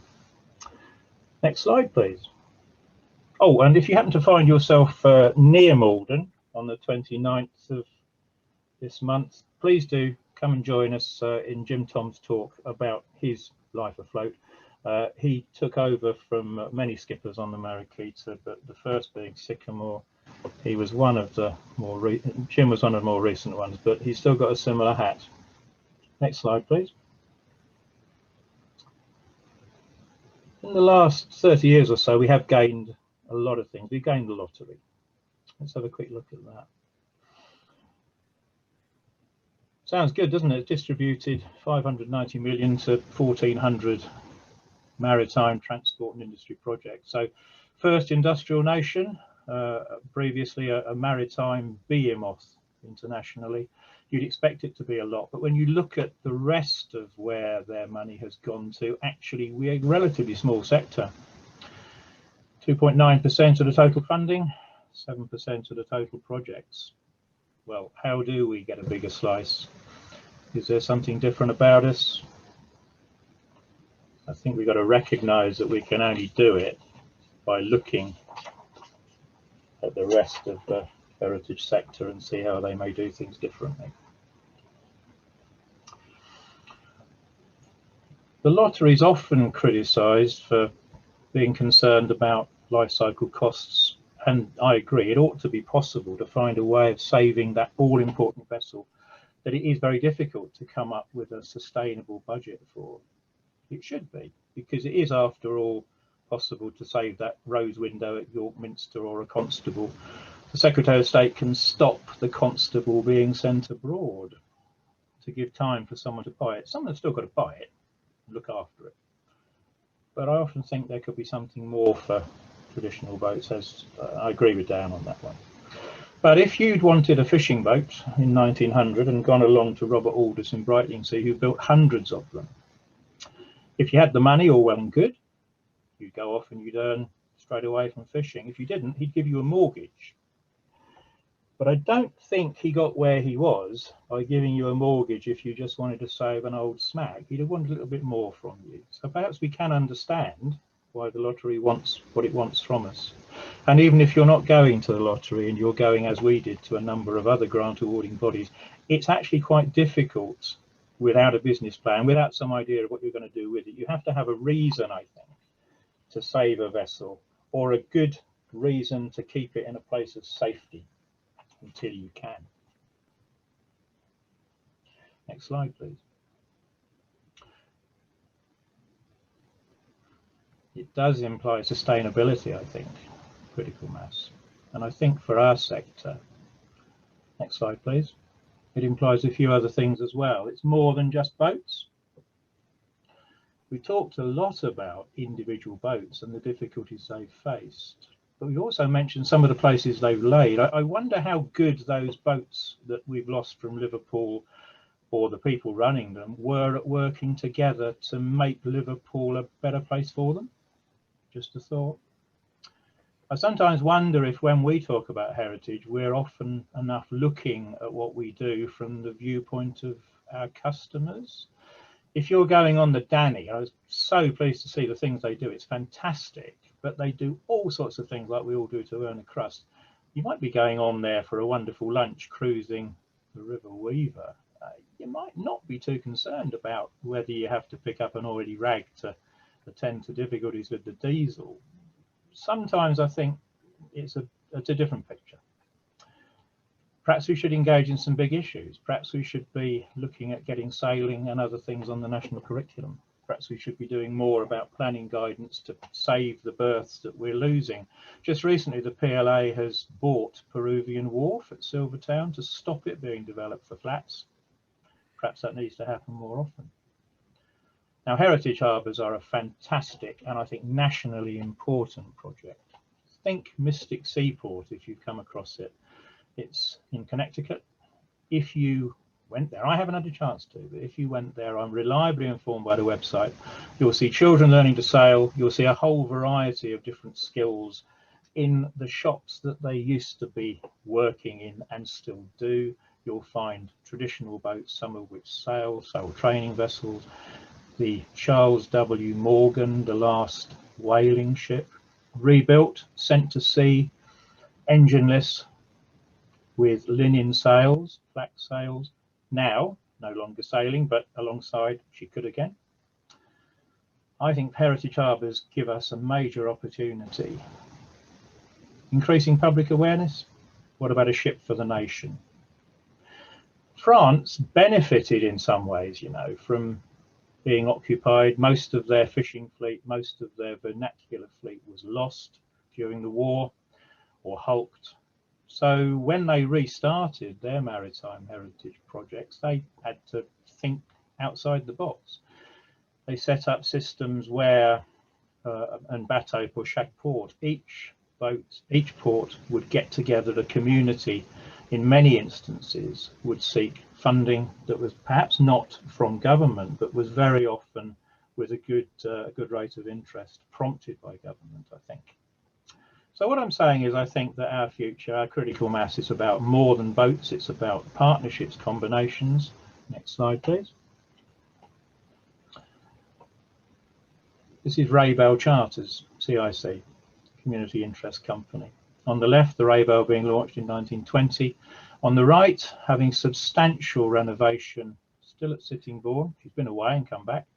[SPEAKER 3] Next slide, please. Oh, and if you happen to find yourself near Malden, on the 29th of this month. Please do come and join us in Jim Tom's talk about his life afloat. He took over from many skippers on the Maraclita, but the first being Sycamore. He was one of the Jim was one of the more recent ones, but he's still got a similar hat. Next slide, please. In the last 30 years or so, we have gained a lot of things. We gained the lottery. Let's have a quick look at that. Sounds good, doesn't it? It's distributed 590 million to 1,400 maritime transport and industry projects. So first industrial nation, previously a maritime behemoth internationally. You'd expect it to be a lot, but when you look at the rest of where their money has gone to, actually we're a relatively small sector. 2.9% of the total funding, 7% of the total projects. Well, how do we get a bigger slice? Is there something different about us? I think we've got to recognize that we can only do it by looking at the rest of the heritage sector and see how they may do things differently. The lottery is often criticised for being concerned about life cycle costs, and I agree, it ought to be possible to find a way of saving that all-important vessel that it is very difficult to come up with a sustainable budget for. It should be, because it is, after all, possible to save that rose window at York Minster or a constable. The Secretary of State can stop the constable being sent abroad to give time for someone to buy it. Someone's still got to buy it and look after it. But I often think there could be something more for traditional boats, as I agree with Dan on that one. But if you'd wanted a fishing boat in 1900 and gone along to Robert Aldous in Brightlingsea, who built hundreds of them, if you had the money, all well and good, you'd go off and you'd earn straight away from fishing. If you didn't, he'd give you a mortgage. But I don't think he got where he was by giving you a mortgage if you just wanted to save an old smack. He'd have wanted a little bit more from you. So perhaps we can understand why the lottery wants what it wants from us. And even if you're not going to the lottery and you're going, as we did, to a number of other grant awarding bodies, it's actually quite difficult without a business plan, without some idea of what you're going to do with it. You have to have a reason, I think, to save a vessel, or a good reason to keep it in a place of safety until you can. Next slide, please. It does imply sustainability, I think, critical mass. And I think for our sector, next slide, please, it implies a few other things as well. It's more than just boats. We talked a lot about individual boats and the difficulties they've faced, but we also mentioned some of the places they've laid. I wonder how good those boats that we've lost from Liverpool, or the people running them, were at working together to make Liverpool a better place for them. Just a thought. I sometimes wonder if when we talk about heritage, we're often enough looking at what we do from the viewpoint of our customers. If you're going on the Danny, I was so pleased to see the things they do. It's fantastic, but they do all sorts of things like we all do to earn a crust. You might be going on there for a wonderful lunch cruising the River Weaver. You might not be too concerned about whether you have to pick up an oily rag to attend to difficulties with the diesel. Sometimes I think it's a different picture. Perhaps we should engage in some big issues. Perhaps we should be looking at getting sailing and other things on the national curriculum. Perhaps we should be doing more about planning guidance to save the berths that we're losing. Just recently, the PLA has bought Peruvian Wharf at Silvertown to stop it being developed for flats. Perhaps that needs to happen more often. Now, heritage harbours are a fantastic and I think nationally important project. Think Mystic Seaport if you've come across it. It's in Connecticut. If you went there, I haven't had a chance to, but if you went there, I'm reliably informed by the website, you'll see children learning to sail. You'll see a whole variety of different skills in the shops that they used to be working in and still do. You'll find traditional boats, some of which sail training vessels. The Charles W. Morgan, the last whaling ship, rebuilt, sent to sea, engineless, with linen sails, flax sails, now no longer sailing, but alongside she could again. I think heritage harbours give us a major opportunity. Increasing public awareness, what about a ship for the nation? France benefited in some ways, you know, from being occupied. Most of their fishing fleet, most of their vernacular fleet was lost during the war or hulked. So when they restarted their maritime heritage projects, they had to think outside the box. They set up systems where, and bateau pour chaque port, each port would get together the community. In many instances would seek funding that was perhaps not from government, but was very often with a good rate of interest prompted by government, I think. So what I'm saying is I think that our future, our critical mass is about more than boats, it's about partnerships, combinations. Next slide, please. This is Raybell Charters, CIC, Community Interest Company. On the left, the Raybell being launched in 1920. On the right, having substantial renovation, still at Sittingbourne. She's been away and come back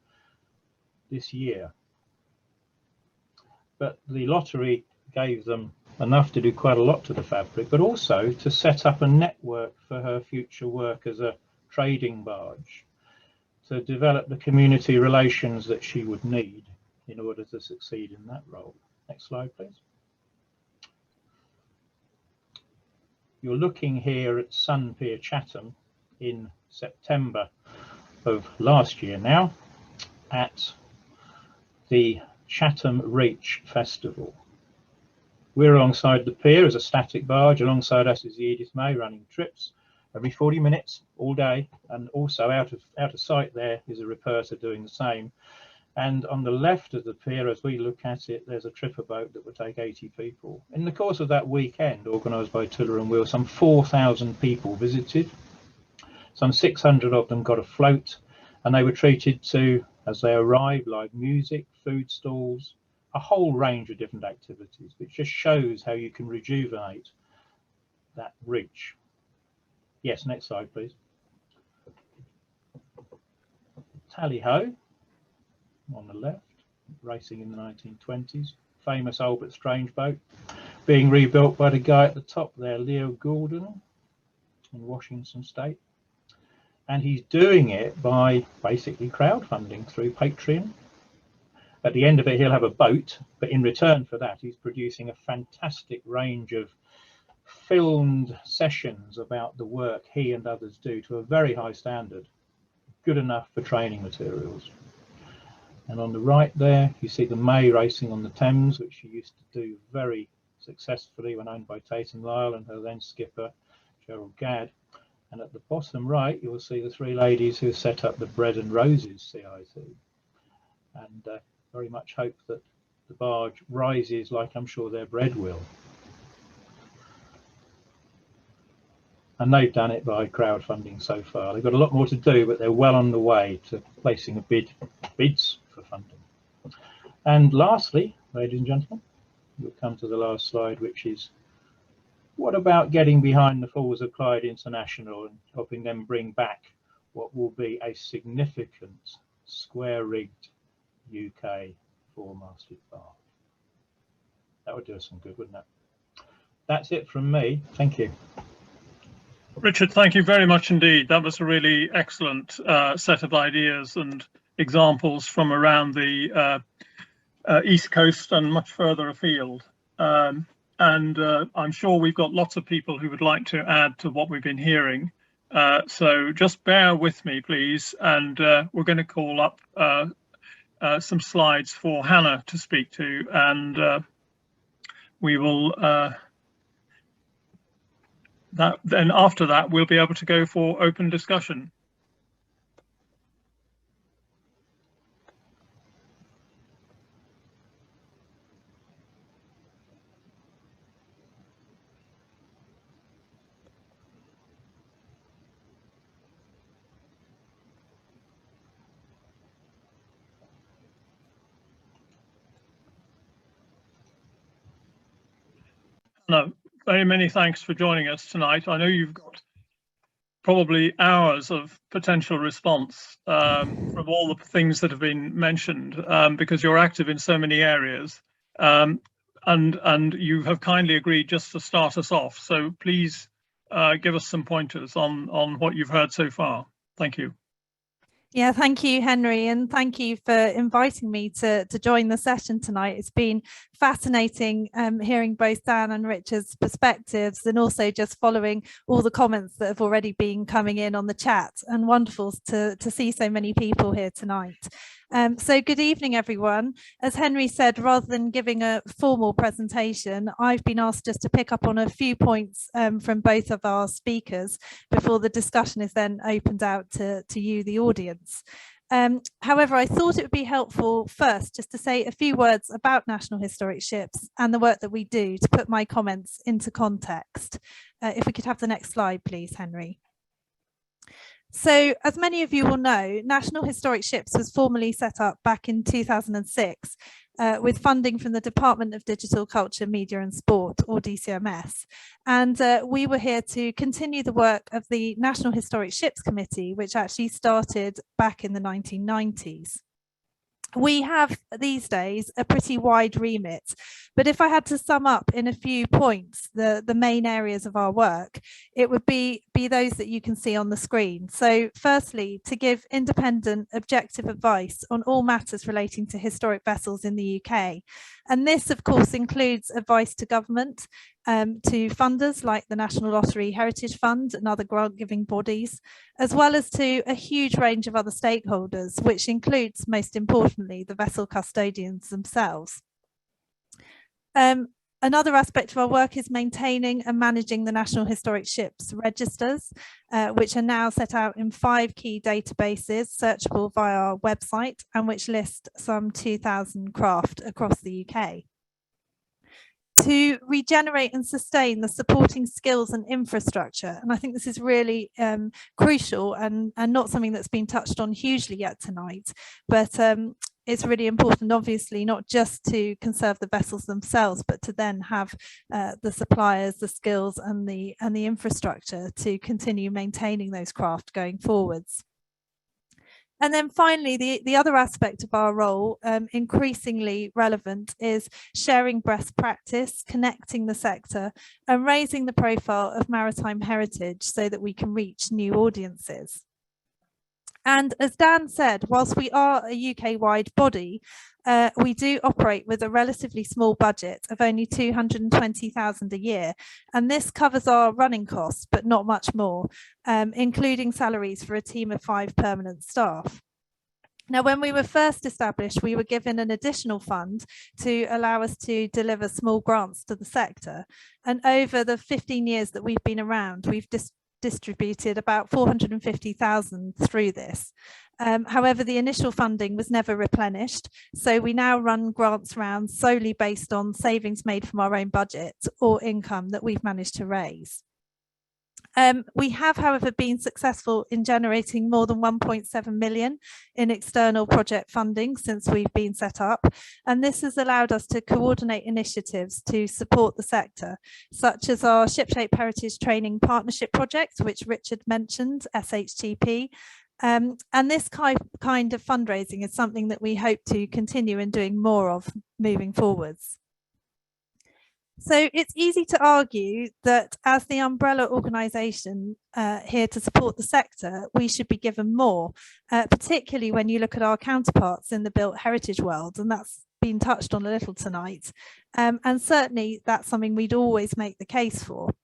[SPEAKER 3] this year. But the lottery gave them enough to do quite a lot to the fabric, but also to set up a network for her future work as a trading barge, to develop the community relations that she would need in order to succeed in that role. Next slide, please. You're looking here at Sun Pier Chatham in September of last year now at the Chatham Reach Festival. We're alongside the pier as a static barge. Alongside us is the Edith May running trips every 40 minutes all day, and also out of sight there is a reporter doing the same. And on the left of the pier, as we look at it, there's a tripper boat that would take 80 people. In the course of that weekend, organised by Tiller and Wheel, some 4,000 people visited. Some 600 of them got a float, and they were treated to, as they arrived, live music, food stalls, a whole range of different activities, which just shows how you can rejuvenate that reach. Yes, next slide, please. Tally-ho on the left, racing in the 1920s, famous Albert Strange boat, being rebuilt by the guy at the top there, Leo Goulden, in Washington State. And he's doing it by basically crowdfunding through Patreon. At the end of it, he'll have a boat, but in return for that, he's producing a fantastic range of filmed sessions about the work he and others do to a very high standard, good enough for training materials. And on the right there, you see the May racing on the Thames, which she used to do very successfully when owned by Tate and Lyle and her then skipper, Gerald Gadd. And at the bottom right, you will see the three ladies who set up the Bread and Roses CIC. And very much hope that the barge rises like I'm sure their bread will. And they've done it by crowdfunding so far. They've got a lot more to do, but they're well on the way to placing a bids for funding. And lastly, ladies and gentlemen, we'll come to the last slide, which is what about getting behind the Falls of Clyde International and helping them bring back what will be a significant square-rigged UK four-masted barge? That would do us some good, wouldn't it? That's it from me. Thank you.
[SPEAKER 1] Richard, thank you very much indeed. That was a really excellent set of ideas and examples from around the East Coast and much further afield. And I'm sure we've got lots of people who would like to add to what we've been hearing. So just bear with me, please. And we're going to call up some slides for Hannah to speak to. And we will... then after that, we'll be able to go for open discussion. No, very many thanks for joining us tonight. I know you've got probably hours of potential response from all the things that have been mentioned, because you're active in so many areas, and you have kindly agreed just to start us off. So please give us some pointers on what you've heard so far. Thank you.
[SPEAKER 4] Yeah, thank you, Henry, and thank you for inviting me to join the session tonight. It's been fascinating hearing both Dan and Richard's perspectives, and also just following all the comments that have already been coming in on the chat, and wonderful to see so many people here tonight. So good evening, everyone. As Henry said, rather than giving a formal presentation, I've been asked just to pick up on a few points from both of our speakers before the discussion is then opened out to you, the audience. However, I thought it would be helpful first just to say a few words about National Historic Ships and the work that we do to put my comments into context. If we could have the next slide, please, Henry. So, as many of you will know, National Historic Ships was formally set up back in 2006 with funding from the Department of Digital Culture, Media and Sport, or DCMS. And we were here to continue the work of the National Historic Ships Committee, which actually started back in the 1990s. We have these days a pretty wide remit, but if I had to sum up in a few points the main areas of our work, it would be those that you can see on the screen. So firstly, to give independent, objective advice on all matters relating to historic vessels in the UK. And this, of course, includes advice to government, to funders like the National Lottery Heritage Fund and other grant-giving bodies, as well as to a huge range of other stakeholders, which includes, most importantly, the vessel custodians themselves. Another aspect of our work is maintaining and managing the National Historic Ships registers, which are now set out in 5 key databases searchable via our website, and which list some 2,000 craft across the UK. To regenerate and sustain the supporting skills and infrastructure. And I think this is really crucial and not something that's been touched on hugely yet tonight, but it's really important, obviously, not just to conserve the vessels themselves, but to then have the suppliers, the skills and the infrastructure to continue maintaining those craft going forwards. And then finally, the other aspect of our role, increasingly relevant, is sharing best practice, connecting the sector and raising the profile of maritime heritage so that we can reach new audiences. And as Dan said, whilst we are a UK-wide body, we do operate with a relatively small budget of only 220,000 a year. And this covers our running costs, but not much more, including salaries for a team of 5 permanent staff. Now, when we were first established, we were given an additional fund to allow us to deliver small grants to the sector. And over the 15 years that we've been around, we've distributed about 450,000 through this. However, the initial funding was never replenished, so we now run grants rounds solely based on savings made from our own budget or income that we've managed to raise. We have, however, been successful in generating more than 1.7 million in external project funding since we've been set up, and this has allowed us to coordinate initiatives to support the sector, such as our Shipshape Heritage Training Partnership Project, which Richard mentioned, SHTP, and this kind of fundraising is something that we hope to continue in doing more of moving forwards. So it's easy to argue that as the umbrella organisation here to support the sector, we should be given more, particularly when you look at our counterparts in the built heritage world, and that's been touched on a little tonight. And certainly that's something we'd always make the case for.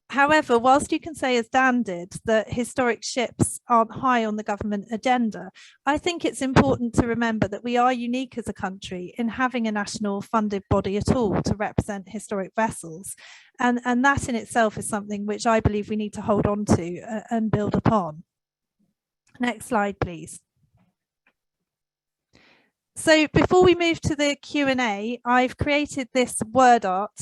[SPEAKER 4] However, whilst you can say, as Dan did, that historic ships aren't high on the government agenda, I think it's important to remember that we are unique as a country in having a national funded body at all to represent historic vessels. And that in itself is something which I believe we need to hold on to and build upon. Next slide, please. So before we move to the Q&A, I've created this word art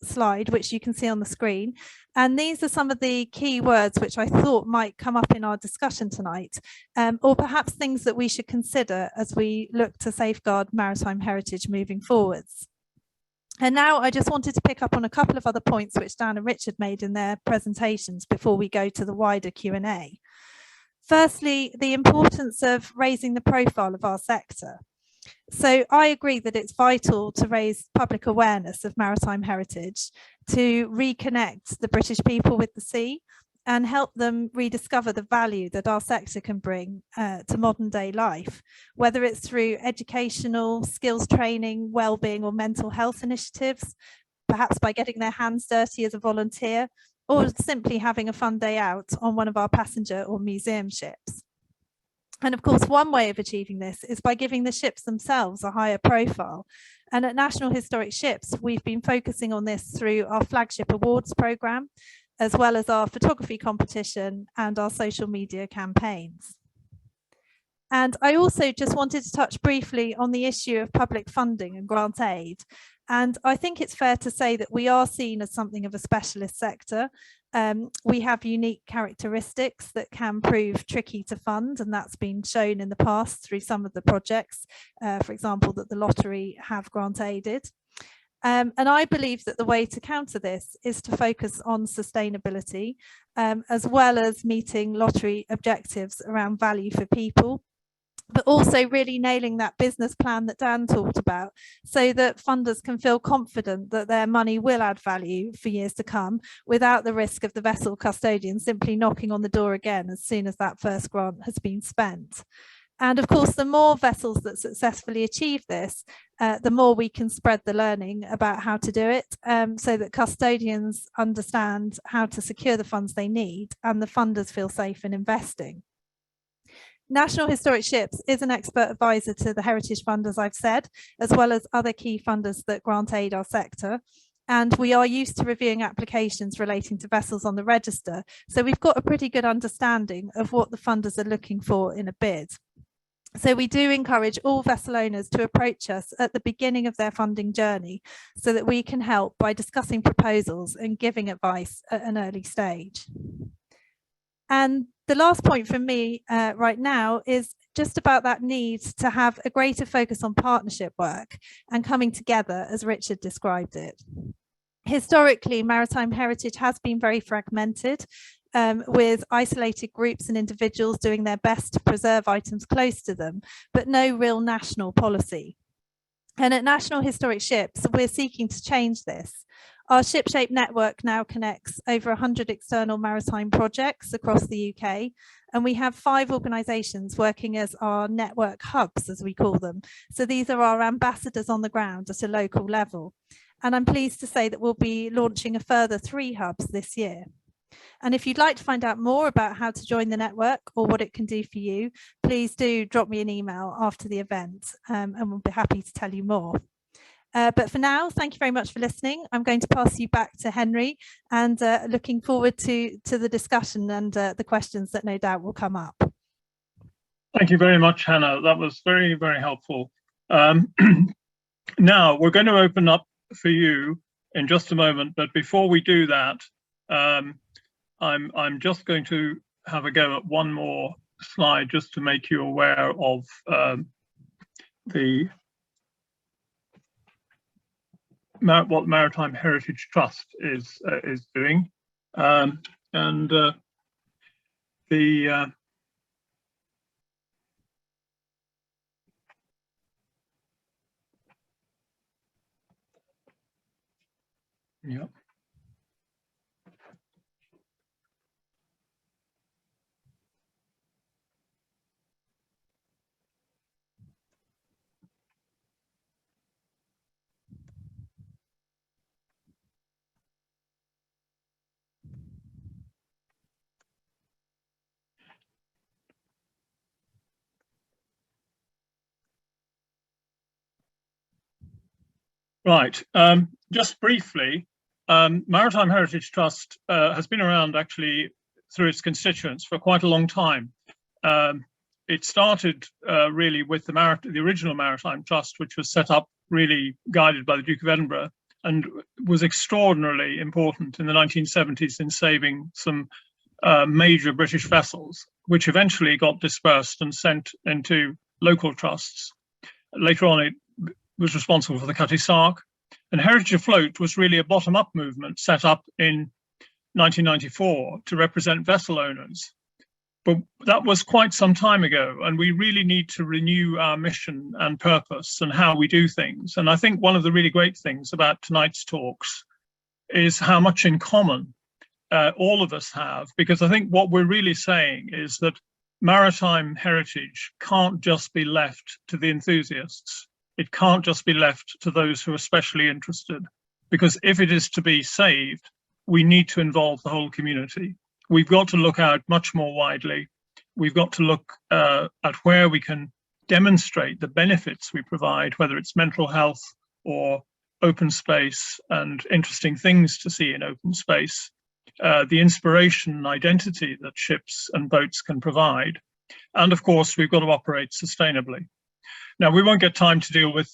[SPEAKER 4] slide, which you can see on the screen. And these are some of the key words which I thought might come up in our discussion tonight, or perhaps things that we should consider as we look to safeguard maritime heritage moving forwards. And now I just wanted to pick up on a couple of other points which Dan and Richard made in their presentations before we go to the wider Q&A. Firstly, the importance of raising the profile of our sector. So I agree that it's vital to raise public awareness of maritime heritage, to reconnect the British people with the sea and help them rediscover the value that our sector can bring to modern day life, whether it's through educational, skills training, wellbeing or mental health initiatives, perhaps by getting their hands dirty as a volunteer, or simply having a fun day out on one of our passenger or museum ships. And of course, one way of achieving this is by giving the ships themselves a higher profile. And at National Historic Ships, we've been focusing on this through our flagship awards programme, as well as our photography competition and our social media campaigns. And I also just wanted to touch briefly on the issue of public funding and grant aid. And I think it's fair to say that we are seen as something of a specialist sector. We have unique characteristics that can prove tricky to fund, and that's been shown in the past through some of the projects, for example, that the lottery have grant aided. And I believe that the way to counter this is to focus on sustainability, as well as meeting lottery objectives around value for people, but also really nailing that business plan that Dan talked about, so that funders can feel confident that their money will add value for years to come without the risk of the vessel custodian simply knocking on the door again as soon as that first grant has been spent. And of course, the more vessels that successfully achieve this, the more we can spread the learning about how to do it, so that custodians understand how to secure the funds they need and the funders feel safe in investing. National Historic Ships is an expert advisor to the heritage fund, as I've said, as well as other key funders that grant aid our sector. And we are used to reviewing applications relating to vessels on the register. So we've got a pretty good understanding of what the funders are looking for in a bid. So we do encourage all vessel owners to approach us at the beginning of their funding journey so that we can help by discussing proposals and giving advice at an early stage. And the last point from me right now is just about that need to have a greater focus on partnership work and coming together, as Richard described it. Historically, maritime heritage has been very fragmented, with isolated groups and individuals doing their best to preserve items close to them, but no real national policy. And at National Historic Ships, we're seeking to change this. Our ShipShape network now connects over 100 external maritime projects across the UK, and we have 5 organisations working as our network hubs, as we call them. So these are our ambassadors on the ground at a local level. And I'm pleased to say that we'll be launching a further 3 hubs this year. And if you'd like to find out more about how to join the network or what it can do for you, please do drop me an email after the event, and we'll be happy to tell you more. But for now, thank you very much for listening. I'm going to pass you back to Henry, and looking forward to the discussion and the questions that no doubt will come up.
[SPEAKER 1] Thank you very much, Hannah. That was very, very helpful. Now we're going to open up for you in just a moment, but before we do that, I'm just going to have a go at one more slide just to make you aware of what Maritime Heritage Trust is doing, Yep. Right, just briefly, Maritime Heritage Trust has been around actually through its constituents for quite a long time. It started really with the original Maritime Trust, which was set up really guided by the Duke of Edinburgh and was extraordinarily important in the 1970s in saving some major British vessels, which eventually got dispersed and sent into local trusts. Later on, it was responsible for the Cutty Sark, And Heritage Afloat was really a bottom-up movement set up in 1994 to represent vessel owners. But that was quite some time ago, and we really need to renew our mission and purpose and how we do things. And I think one of the really great things about tonight's talks is how much in common all of us have, because I think what we're really saying is that maritime heritage can't just be left to the enthusiasts. It can't just be left to those who are specially interested, because if it is to be saved, we need to involve the whole community. We've got to look out much more widely. We've got to look at where we can demonstrate the benefits we provide, whether it's mental health or open space and interesting things to see in open space, the inspiration and identity that ships and boats can provide. And of course, we've got to operate sustainably. Now, we won't get time to deal with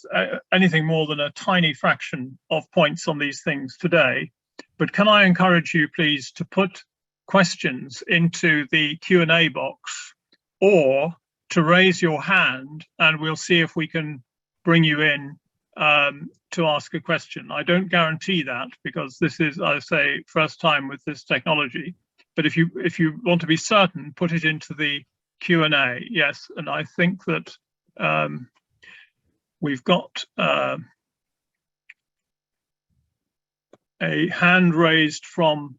[SPEAKER 1] anything more than a tiny fraction of points on these things today, but can I encourage you, please, to put questions into the Q&A box or to raise your hand, and we'll see if we can bring you in to ask a question. I don't guarantee that because this is, I say, first time with this technology. But if you want to be certain, put it into the Q&A. Yes, and I think that we've got a hand raised from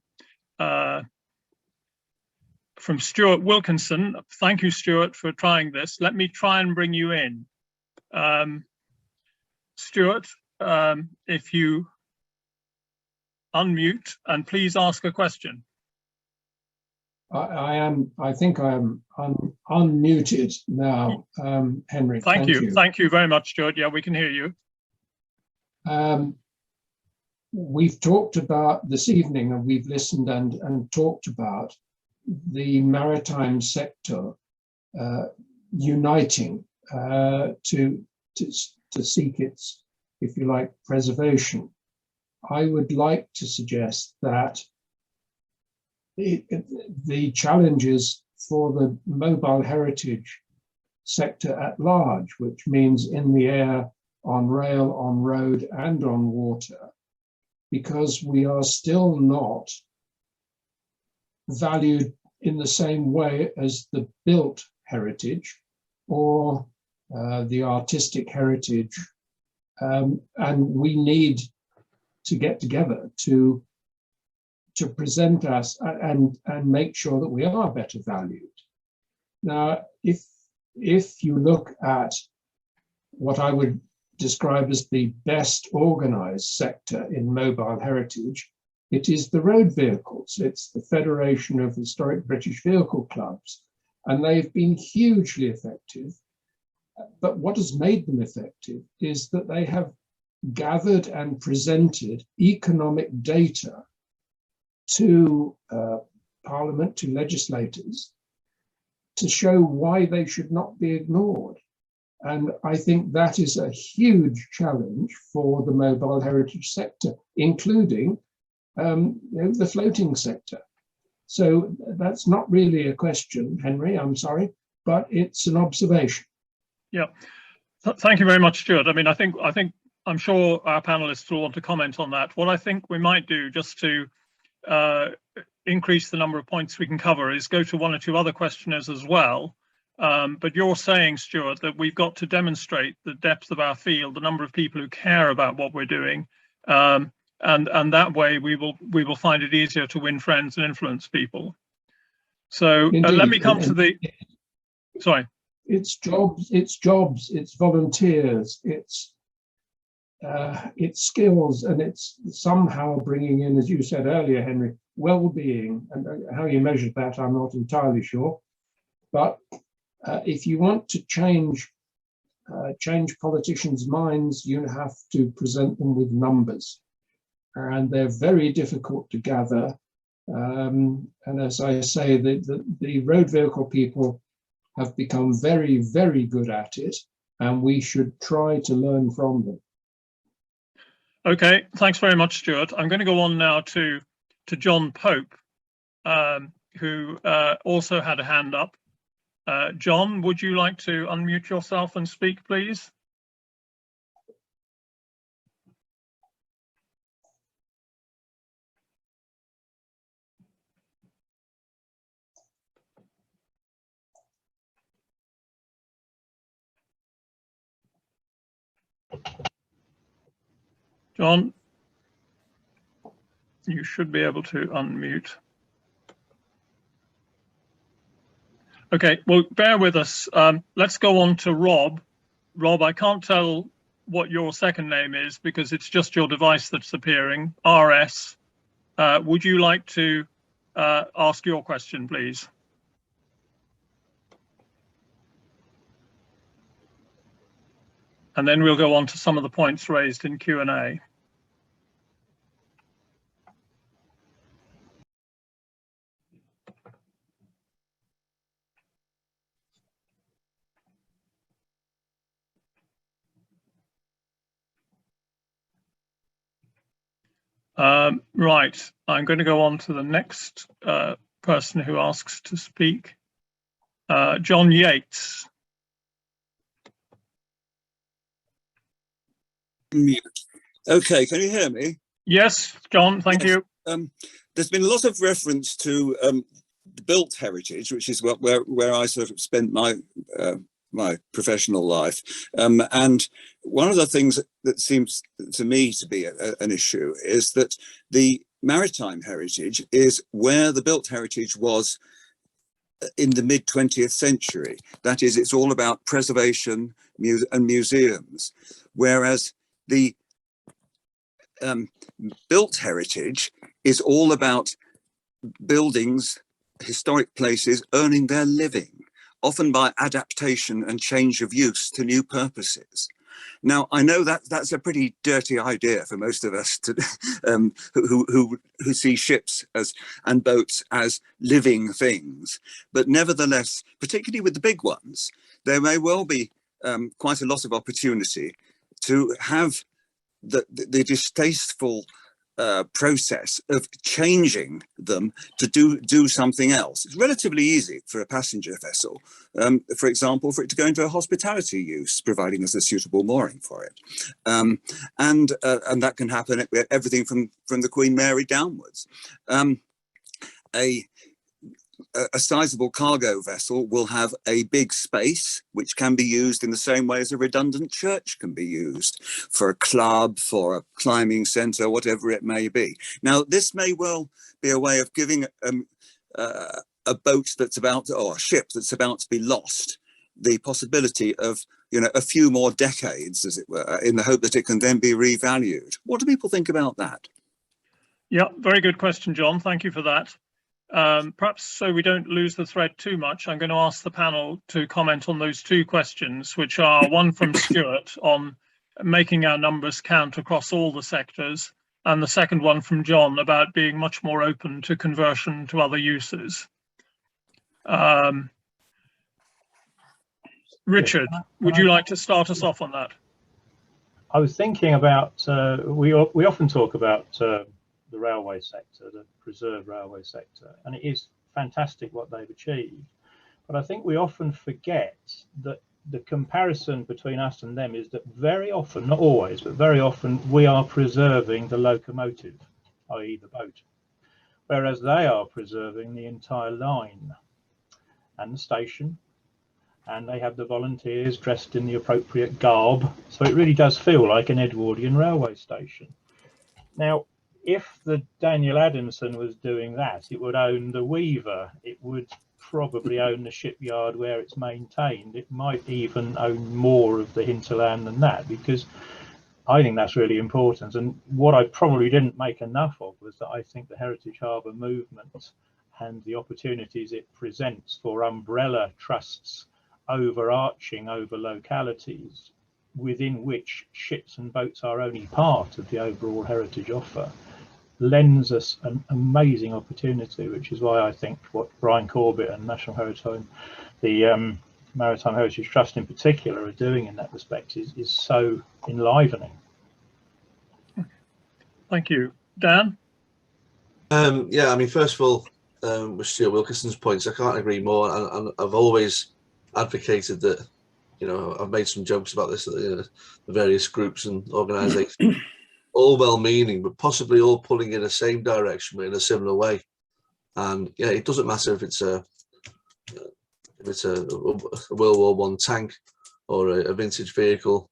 [SPEAKER 1] Stuart Wilkinson. Thank you, Stuart, for trying this. Let me try and bring you in. Stuart, if you unmute and please ask a question.
[SPEAKER 5] I think I am unmuted now, Henry.
[SPEAKER 1] Thank you. Thank you very much, Stuart. Yeah, we can hear you.
[SPEAKER 5] We've talked about this evening, and we've listened and talked about the maritime sector uniting to seek its, if you like, preservation. I would like to suggest that the challenges for the mobile heritage sector at large, which means in the air, on rail, on road, and on water, because we are still not valued in the same way as the built heritage or the artistic heritage, and we need to get together to present us and make sure that we are better valued. Now, if you look at what I would describe as the best organized sector in mobile heritage, it is the road vehicles. It's the Federation of Historic British Vehicle Clubs, and they've been hugely effective. But what has made them effective is that they have gathered and presented economic data to Parliament, to legislators, to show why they should not be ignored. And I think that is a huge challenge for the mobile heritage sector, including the floating sector. So that's not really a question, Henry, I'm sorry, but it's an observation.
[SPEAKER 1] Yeah, thank you very much, Stuart. I mean, I'm sure our panelists will want to comment on that. What I think we might do, just to increase the number of points we can cover, is go to one or two other questioners as well. But you're saying, Stuart, that we've got to demonstrate the depth of our field, the number of people who care about what we're doing, and that way we will find it easier to win friends and influence people. So let me come to the. Sorry.
[SPEAKER 5] It's jobs, it's volunteers, it's skills, and it's somehow bringing in, as you said earlier, Henry, well-being. And how you measure that, I'm not entirely sure. But if you want to change politicians' minds, you have to present them with numbers, and they're very difficult to gather. And as I say, the road vehicle people have become very, very good at it, and we should try to learn from them.
[SPEAKER 1] Okay, thanks very much, Stuart. I'm going to go on now to John Pope, who also had a hand up. John, would you like to unmute yourself and speak, please? John, you should be able to unmute. Okay, well, bear with us. Let's go on to Rob. Rob, I can't tell what your second name is because it's just your device that's appearing, RS. Would you like to ask your question, please? And then we'll go on to some of the points raised in Q&A. Right, I'm going to go on to the next person who asks to speak. John Yates.
[SPEAKER 6] Okay, can you hear me?
[SPEAKER 1] Yes, John, thank you.
[SPEAKER 6] There's been a lot of reference to the built heritage, which is where I sort of spent my my professional life. And one of the things that seems to me to be an issue is that the maritime heritage is where the built heritage was in the mid 20th century. That is, it's all about preservation and museums, whereas the built heritage is all about buildings, historic places earning their living, often by adaptation and change of use to new purposes. Now, I know that that's a pretty dirty idea for most of us to, who see ships and boats as living things. But nevertheless, particularly with the big ones, there may well be quite a lot of opportunity to have the distasteful process of changing them to do something else. It's relatively easy for a passenger vessel, for example, for it to go into a hospitality use, providing there's a suitable mooring for it, and that can happen at everything from the Queen Mary downwards. A sizable cargo vessel will have a big space which can be used in the same way as a redundant church can be used for a club, for a climbing centre, whatever it may be. Now, this may well be a way of giving a boat that's about, or a ship that's about to be lost, the possibility of, you know, a few more decades, as it were, in the hope that it can then be revalued. What do people think about that?
[SPEAKER 1] Yeah, very good question, John. Thank you for that. Perhaps so we don't lose the thread too much, I'm going to ask the panel to comment on those two questions, which are one from Stuart on making our numbers count across all the sectors, and the second one from John about being much more open to conversion to other uses. Richard, would you like to start us off on that?
[SPEAKER 3] I was thinking about, we often talk about the railway sector, the preserved railway sector, and it is fantastic what they've achieved. But I think we often forget that the comparison between us and them is that very often, not always, but very often, we are preserving the locomotive, i.e. the boat, whereas they are preserving the entire line and the station, and they have the volunteers dressed in the appropriate garb. So it really does feel like an Edwardian railway station. Now, if the Daniel Adamson was doing that, it would own the Weaver, it would probably own the shipyard where it's maintained, it might even own more of the hinterland than that, because I think that's really important. And what I probably didn't make enough of was that I think the Heritage Harbour movement and the opportunities it presents for umbrella trusts overarching over localities within which ships and boats are only part of the overall heritage offer lends us an amazing opportunity, which is why I think what Brian Corbett and National Heritage, the Maritime Heritage Trust in particular, are doing in that respect is so enlivening.
[SPEAKER 1] Thank you. Dan?
[SPEAKER 2] Yeah, I mean, first of all, with Stuart Wilkinson's points, I can't agree more. And I've always advocated that, you know, I've made some jokes about this at the various groups and organisations, all well-meaning, but possibly all pulling in the same direction, but in a similar way. And yeah, it doesn't matter if it's a World War I tank or a vintage vehicle.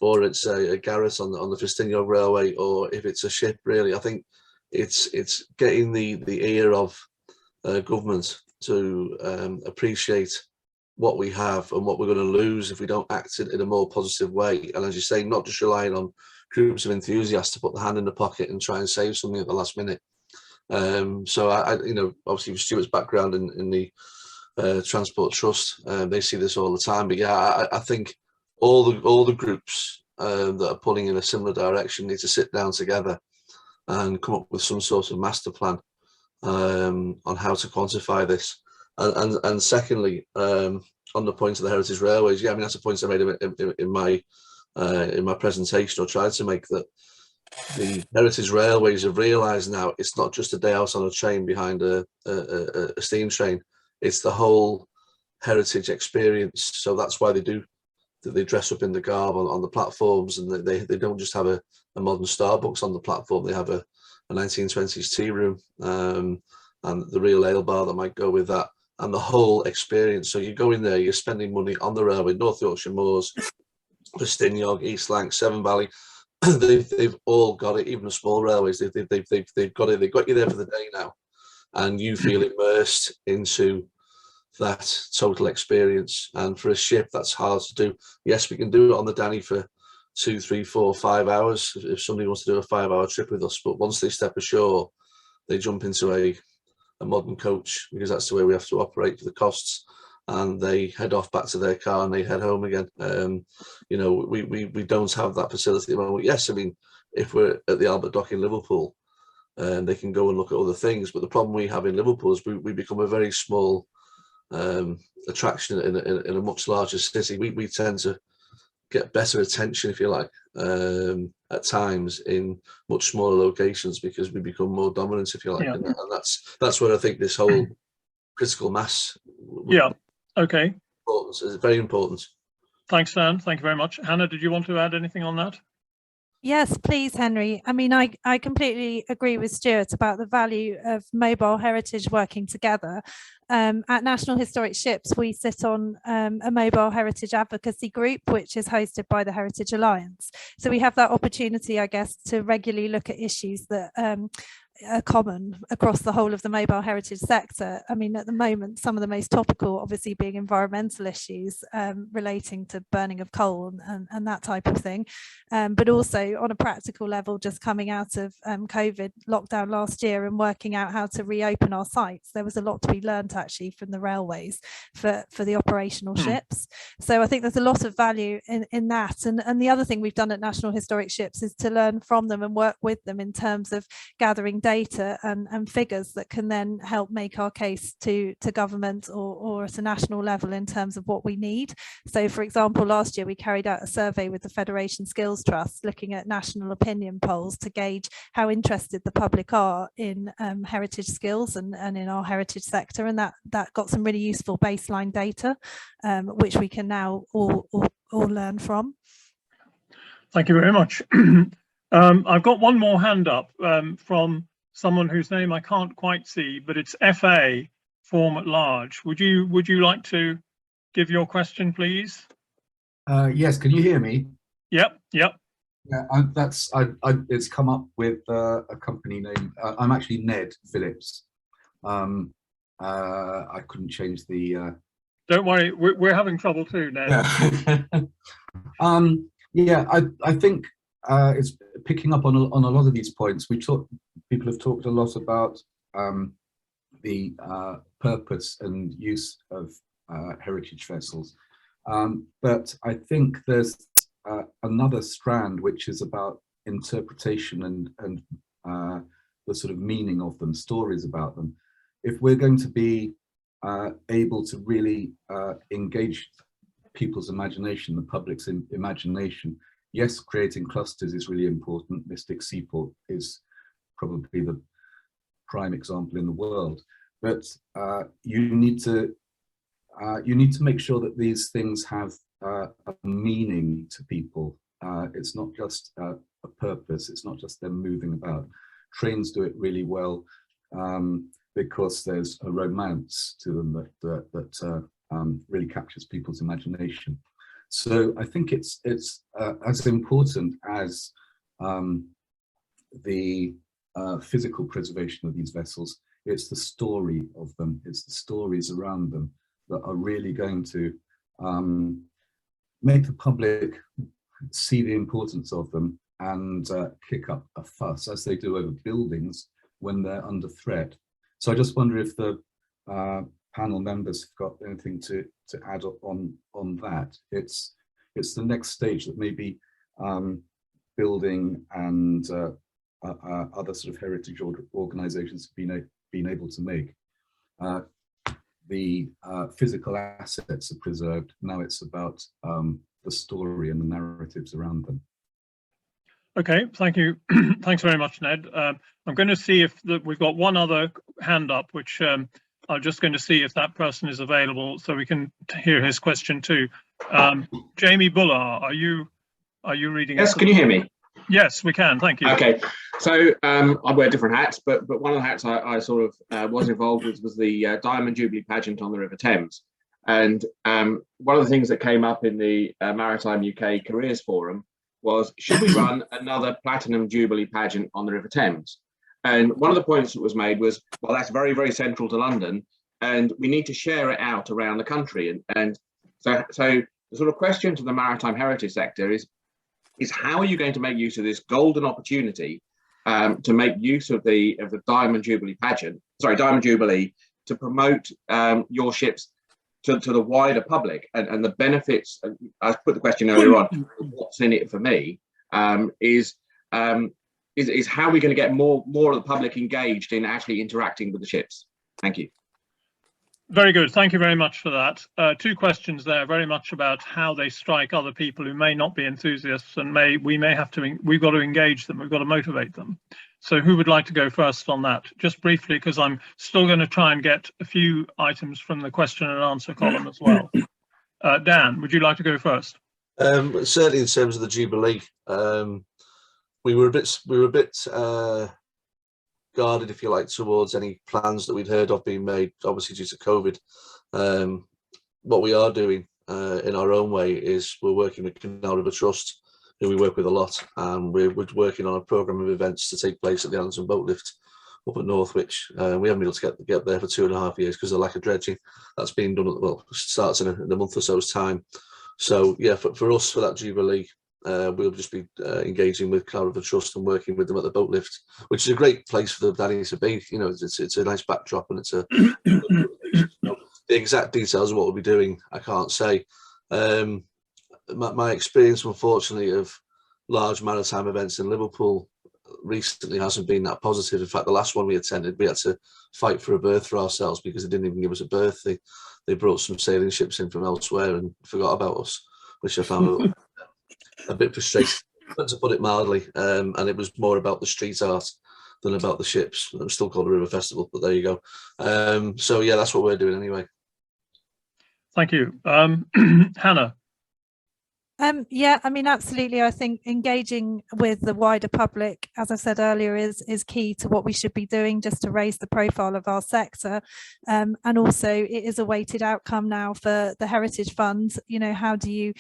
[SPEAKER 2] or it's a garret on the Festiniog Railway, or if it's a ship, really. I think it's getting the ear of government to appreciate what we have and what we're going to lose if we don't act in a more positive way. And as you say, not just relying on groups of enthusiasts to put the hand in the pocket and try and save something at the last minute. So I you know, obviously with Stuart's background in the Transport Trust, they see this all the time. But yeah, I think all the groups that are pulling in a similar direction need to sit down together and come up with some sort of master plan on how to quantify this. And secondly, on the point of the heritage railways, yeah, I mean, that's a point I made in my presentation, or tried to make, that the heritage railways have realised now it's not just a day out on a train behind a steam train, it's the whole heritage experience. So that's why they dress up in the garb on the platforms, and they don't just have a modern Starbucks on the platform, they have a 1920s tea room, and the real ale bar that might go with that, and the whole experience. So you go in there, you're spending money on the railway, North Yorkshire Moors, Festiniog, East Lancs, Severn Valley. they've all got it. Even the small railways, they've got it. They've got you there for the day now, and you feel immersed into that total experience. And for a ship, that's hard to do. Yes, we can do it on the Danny for 2, 3, 4, 5 hours if somebody wants to do a 5-hour trip with us. But once they step ashore, they jump into a modern coach, because that's the way we have to operate for the costs, and they head off back to their car and they head home again. You know, we don't have that facility at the moment. Yes, I mean, if we're at the Albert Dock in Liverpool, they can go and look at other things, but the problem we have in Liverpool is we become a very small attraction in a much larger city. We tend to get better attention, if you like, at times in much smaller locations, because we become more dominant, if you like. Yeah. And that's where I think this whole critical mass.
[SPEAKER 1] Yeah. Okay.
[SPEAKER 2] Is very important.
[SPEAKER 1] Thanks, Dan. Thank you very much. Hannah, did you want to add anything on that?
[SPEAKER 4] Yes, please, Henry. I mean, I completely agree with Stuart about the value of mobile heritage working together. At National Historic Ships, we sit on a mobile heritage advocacy group, which is hosted by the Heritage Alliance. So we have that opportunity, I guess, to regularly look at issues that are common across the whole of the mobile heritage sector. I mean, at the moment, some of the most topical obviously being environmental issues relating to burning of coal and that type of thing, but also on a practical level, just coming out of COVID lockdown last year and working out how to reopen our sites. There was a lot to be learned actually from the railways for the operational ships. So I think there's a lot of value in that. And the other thing we've done at National Historic Ships is to learn from them and work with them in terms of gathering data and figures that can then help make our case to government or at a national level in terms of what we need. So for example, last year we carried out a survey with the Federation Skills Trust looking at national opinion polls to gauge how interested the public are in heritage skills and in our heritage sector, and that got some really useful baseline data which we can now all learn from.
[SPEAKER 1] Thank you very much. I've got one more hand up from someone whose name I can't quite see, but it's FA, Form at Large. Would you like to give your question, please?
[SPEAKER 7] Yes, can you hear me?
[SPEAKER 1] Yep.
[SPEAKER 7] Yeah, it's come up with a company name. I'm actually Ned Phillips. I couldn't change the.
[SPEAKER 1] Don't worry, we're having trouble too, Ned.
[SPEAKER 7] Yeah, yeah, I think it's picking up on a lot of these points. People have talked a lot about the purpose and use of heritage vessels, but I think there's another strand which is about interpretation and the sort of meaning of them, stories about them. If we're going to be able to really engage people's imagination, the public's imagination, yes, creating clusters is really important. Mystic Seaport is probably the prime example in the world, but you need to make sure that these things have a meaning to people. It's not just a purpose. It's not just them moving about. Trains do it really well because there's a romance to them that really captures people's imagination. So I think it's as important as the physical preservation of these vessels. It's the story of them, it's the stories around them that are really going to make the public see the importance of them and kick up a fuss, as they do over buildings when they're under threat. So I just wonder if the panel members have got anything to add on that. It's the next stage that maybe building and other sort of heritage organisations have been able to make. The physical assets are preserved. Now it's about the story and the narratives around them.
[SPEAKER 1] Okay, thank you. Thanks very much, Ned. I'm going to see if we've got one other hand up, which I'm just going to see if that person is available so we can hear his question too. Jamie Bullard, are you reading?
[SPEAKER 8] Yes, can you hear me?
[SPEAKER 1] Yes, we can. Thank you.
[SPEAKER 8] Okay, so I wear different hats, but one of the hats I sort of was involved with was the Diamond Jubilee pageant on the River Thames. And one of the things that came up in the Maritime UK Careers Forum was, should we run another Platinum Jubilee pageant on the River Thames? And one of the points that was made was, well, that's very, very central to London, and we need to share it out around the country. And so the sort of question to the maritime heritage sector is how are you going to make use of this golden opportunity to make use of the Diamond Jubilee pageant, Diamond Jubilee, to promote your ships to the wider public and the benefits. I put the question earlier on, what's in it for me, is how are we going to get more of the public engaged in actually interacting with the ships? Thank you.
[SPEAKER 1] Very good. Thank you very much for that. Two questions there, very much about how they strike other people who may not be enthusiasts, and we've got to engage them, we've got to motivate them. So who would like to go first on that? Just briefly, because I'm still going to try and get a few items from the question and answer column as well. Dan, would you like to go first?
[SPEAKER 2] Certainly in terms of the Jubilee, we were a bit guarded, if you like, towards any plans that we'd heard of being made, obviously due to COVID. What we are doing in our own way is we're working with Canal River Trust, who we work with a lot, and we're working on a programme of events to take place at the Adamson boat lift up at Northwich. We haven't been able to get there for 2.5 years because of the lack of dredging. That's being done, well, starts in a month or so's time. So yeah, for us, for that Jubilee, we'll just be engaging with Canal River Trust and working with them at the boat lift, which is a great place for the daddies to be. You know, it's a nice backdrop, and it's a the exact details of what we'll be doing, I can't say. My experience, unfortunately, of large maritime events in Liverpool recently hasn't been that positive. In fact, the last one we attended, we had to fight for a berth for ourselves because they didn't even give us a berth. They brought some sailing ships in from elsewhere and forgot about us, which I found a bit frustrating, to put it mildly. And it was more about the street art than about the ships. It was still called a river festival, but there you go. So yeah, that's what we're doing anyway.
[SPEAKER 1] Thank you. Hannah.
[SPEAKER 4] Yeah, I mean, absolutely. I think engaging with the wider public, as I said earlier, is key to what we should be doing just to raise the profile of our sector. And also it is a weighted outcome now for the Heritage Fund. You know, how do you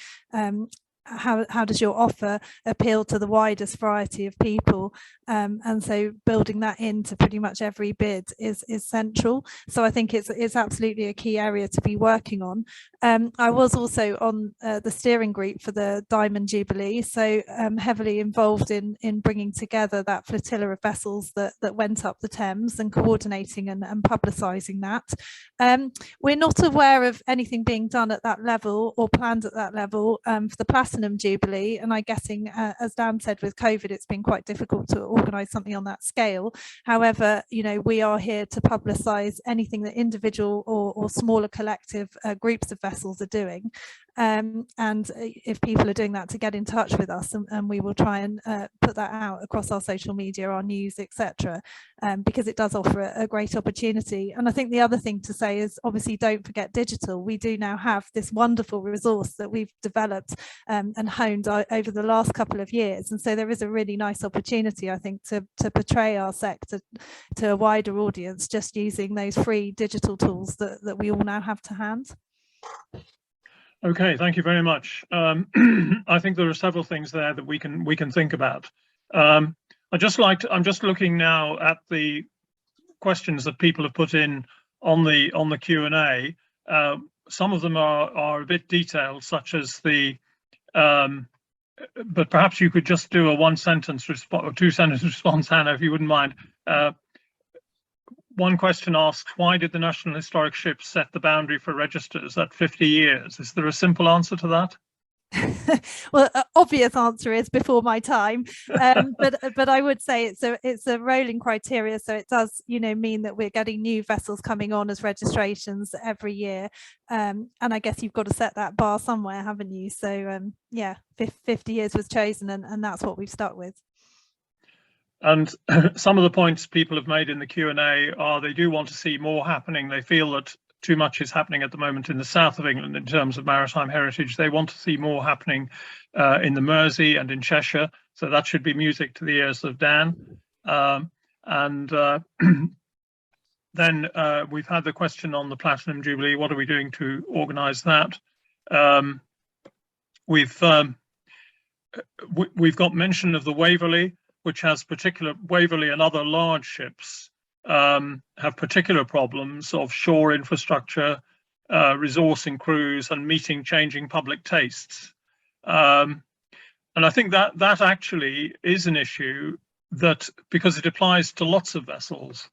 [SPEAKER 4] how does your offer appeal to the widest variety of people? And so building that into pretty much every bid is central. So I think it's absolutely a key area to be working on. I was also on the steering group for the Diamond Jubilee, so heavily involved in bringing together that flotilla of vessels that went up the Thames and coordinating and publicising that. We're not aware of anything being done at that level or planned at that level for the Platinum Jubilee, and I'm guessing, as Dan said, with COVID, it's been quite difficult to organise something on that scale. However, you know, we are here to publicise anything that individual or smaller collective groups of vessels are doing. And if people are doing that, to get in touch with us, and we will try and put that out across our social media, our news, etc., because it does offer a great opportunity. And I think the other thing to say is, obviously, don't forget digital. We do now have this wonderful resource that we've developed and honed over the last couple of years, and so there is a really nice opportunity, I think, to portray our sector to a wider audience just using those free digital tools that we all now have to hand.
[SPEAKER 1] Okay, thank you very much. I think there are several things there that we can think about. I'm just looking now at the questions that people have put in on the Q&A. Some of them are a bit detailed, such as the but perhaps you could just do a one-sentence response or two-sentence response, Hannah, if you wouldn't mind. One question asks, why did the National Historic Ships set the boundary for registers at 50 years? Is there a simple answer to that?
[SPEAKER 4] Well, obvious answer is before my time, but I would say it's a rolling criteria, so it does mean that we're getting new vessels coming on as registrations every year, and I guess you've got to set that bar somewhere, haven't you? So yeah, 50 years was chosen, and that's what we've stuck with.
[SPEAKER 1] And some of the points people have made in the Q&A are they do want to see more happening. They feel that too much is happening at the moment in the south of England in terms of maritime heritage. They want to see more happening in the Mersey and in Cheshire. So that should be music to the ears of Dan. Then we've had the question on the Platinum Jubilee. What are we doing to organise that? We've got mention of the Waverley, which has Waverley and other large ships have particular problems of shore infrastructure, resourcing crews, and meeting changing public tastes. And I think that actually is an issue that, because it applies to lots of vessels,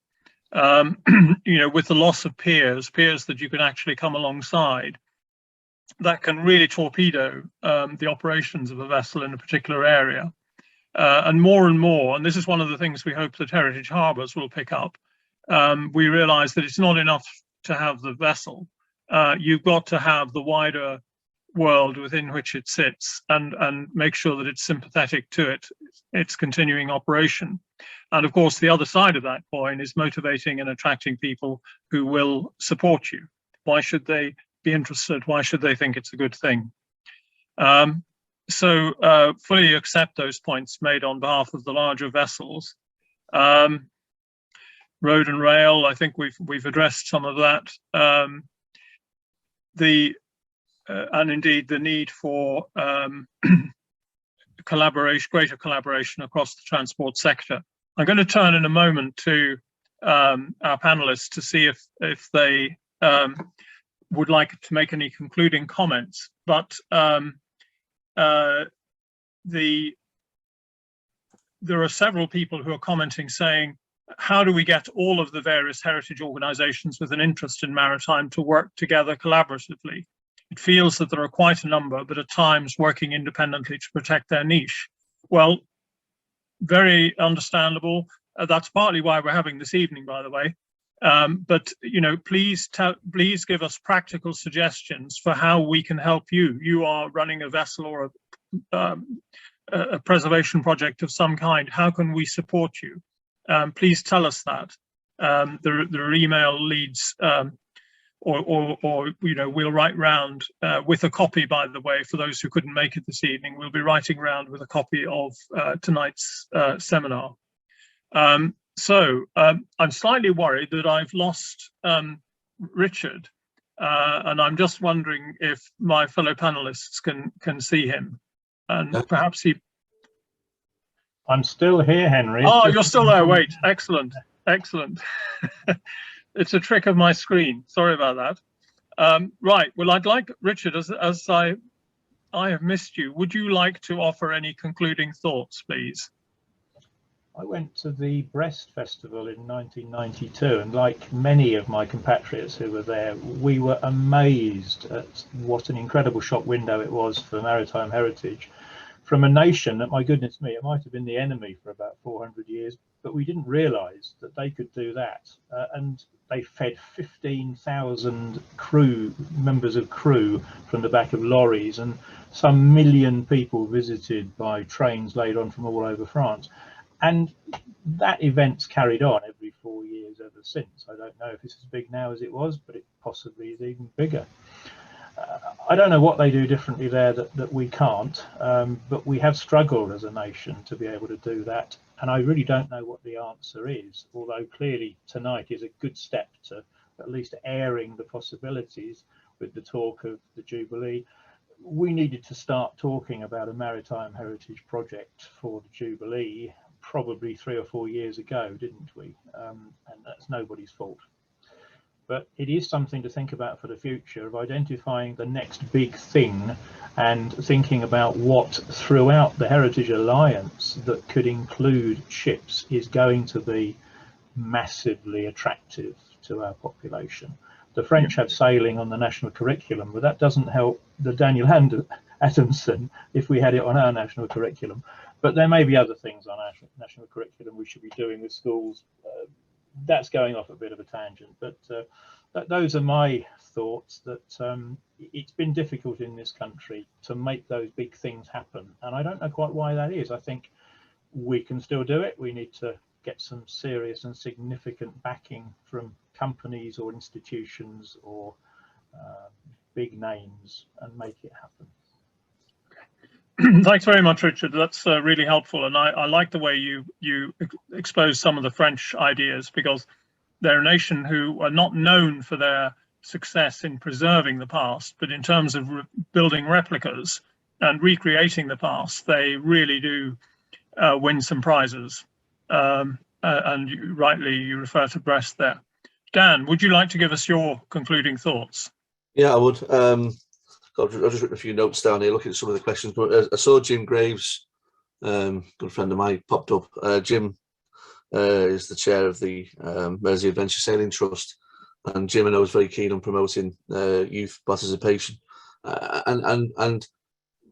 [SPEAKER 1] with the loss of piers that you can actually come alongside, that can really torpedo the operations of a vessel in a particular area. And more, and this is one of the things we hope that Heritage Harbours will pick up, we realise that it's not enough to have the vessel. You've got to have the wider world within which it sits and make sure that it's sympathetic to its continuing operation. And of course, the other side of that coin is motivating and attracting people who will support you. Why should they be interested? Why should they think it's a good thing? So fully accept those points made on behalf of the larger vessels. Road and rail, I think we've addressed some of that. And indeed the need for greater collaboration across the transport sector. I'm going to turn in a moment to our panelists to see if they would like to make any concluding comments, but there are several people who are commenting saying, how do we get all of the various heritage organisations with an interest in maritime to work together collaboratively? It feels that there are quite a number, but at times working independently to protect their niche. Well, very understandable. That's partly why we're having this evening, by the way. But please give us practical suggestions for how we can help you. You are running a vessel or a preservation project of some kind. How can we support you? Please tell us that. There are email leads, or we'll write round with a copy, by the way, for those who couldn't make it this evening. We'll be writing round with a copy of tonight's seminar. So I'm slightly worried that I've lost Richard, and I'm just wondering if my fellow panelists can see him, and perhaps he.
[SPEAKER 3] I'm still here, Henry.
[SPEAKER 1] Oh, you're still there. Wait, excellent. It's a trick of my screen. Sorry about that. Right. Well, I'd like Richard, as I have missed you. Would you like to offer any concluding thoughts, please?
[SPEAKER 3] I went to the Brest Festival in 1992, and like many of my compatriots who were there, we were amazed at what an incredible shop window it was for maritime heritage from a nation that, my goodness me, it might have been the enemy for about 400 years, but we didn't realise that they could do that. And they fed 15,000 members of crew from the back of lorries, and some million people visited by trains laid on from all over France. And that event's carried on every 4 years ever since. I don't know if it's as big now as it was, but it possibly is even bigger. I don't know what they do differently there that we can't, but we have struggled as a nation to be able to do that. And I really don't know what the answer is, although clearly tonight is a good step to at least airing the possibilities. with the talk of the Jubilee. We needed to start talking about a maritime heritage project for the Jubilee probably 3 or 4 years ago, didn't we? And that's nobody's fault. But it is something to think about for the future, of identifying the next big thing and thinking about what throughout the Heritage Alliance that could include ships is going to be massively attractive to our population. The French have sailing on the national curriculum, but that doesn't help the Daniel Adamson if we had it on our national curriculum. But there may be other things on our national curriculum we should be doing with schools. That's going off a bit of a tangent, but those are my thoughts. That it's been difficult in this country to make those big things happen, and I don't know quite why that is. I think we can still do it. We need to get some serious and significant backing from companies or institutions or big names and make it happen.
[SPEAKER 1] Thanks very much, Richard. That's really helpful, and I like the way you expose some of the French ideas, because they're a nation who are not known for their success in preserving the past, but in terms of building replicas and recreating the past, they really do win some prizes. And rightly, you refer to Brest there. Dan, would you like to give us your concluding thoughts?
[SPEAKER 2] Yeah, I would. I've just written a few notes down here, looking at some of the questions. But I saw Jim Graves, good friend of mine, popped up. Jim is the chair of the Mersey Adventure Sailing Trust, and Jim, I know, is very keen on promoting youth participation. And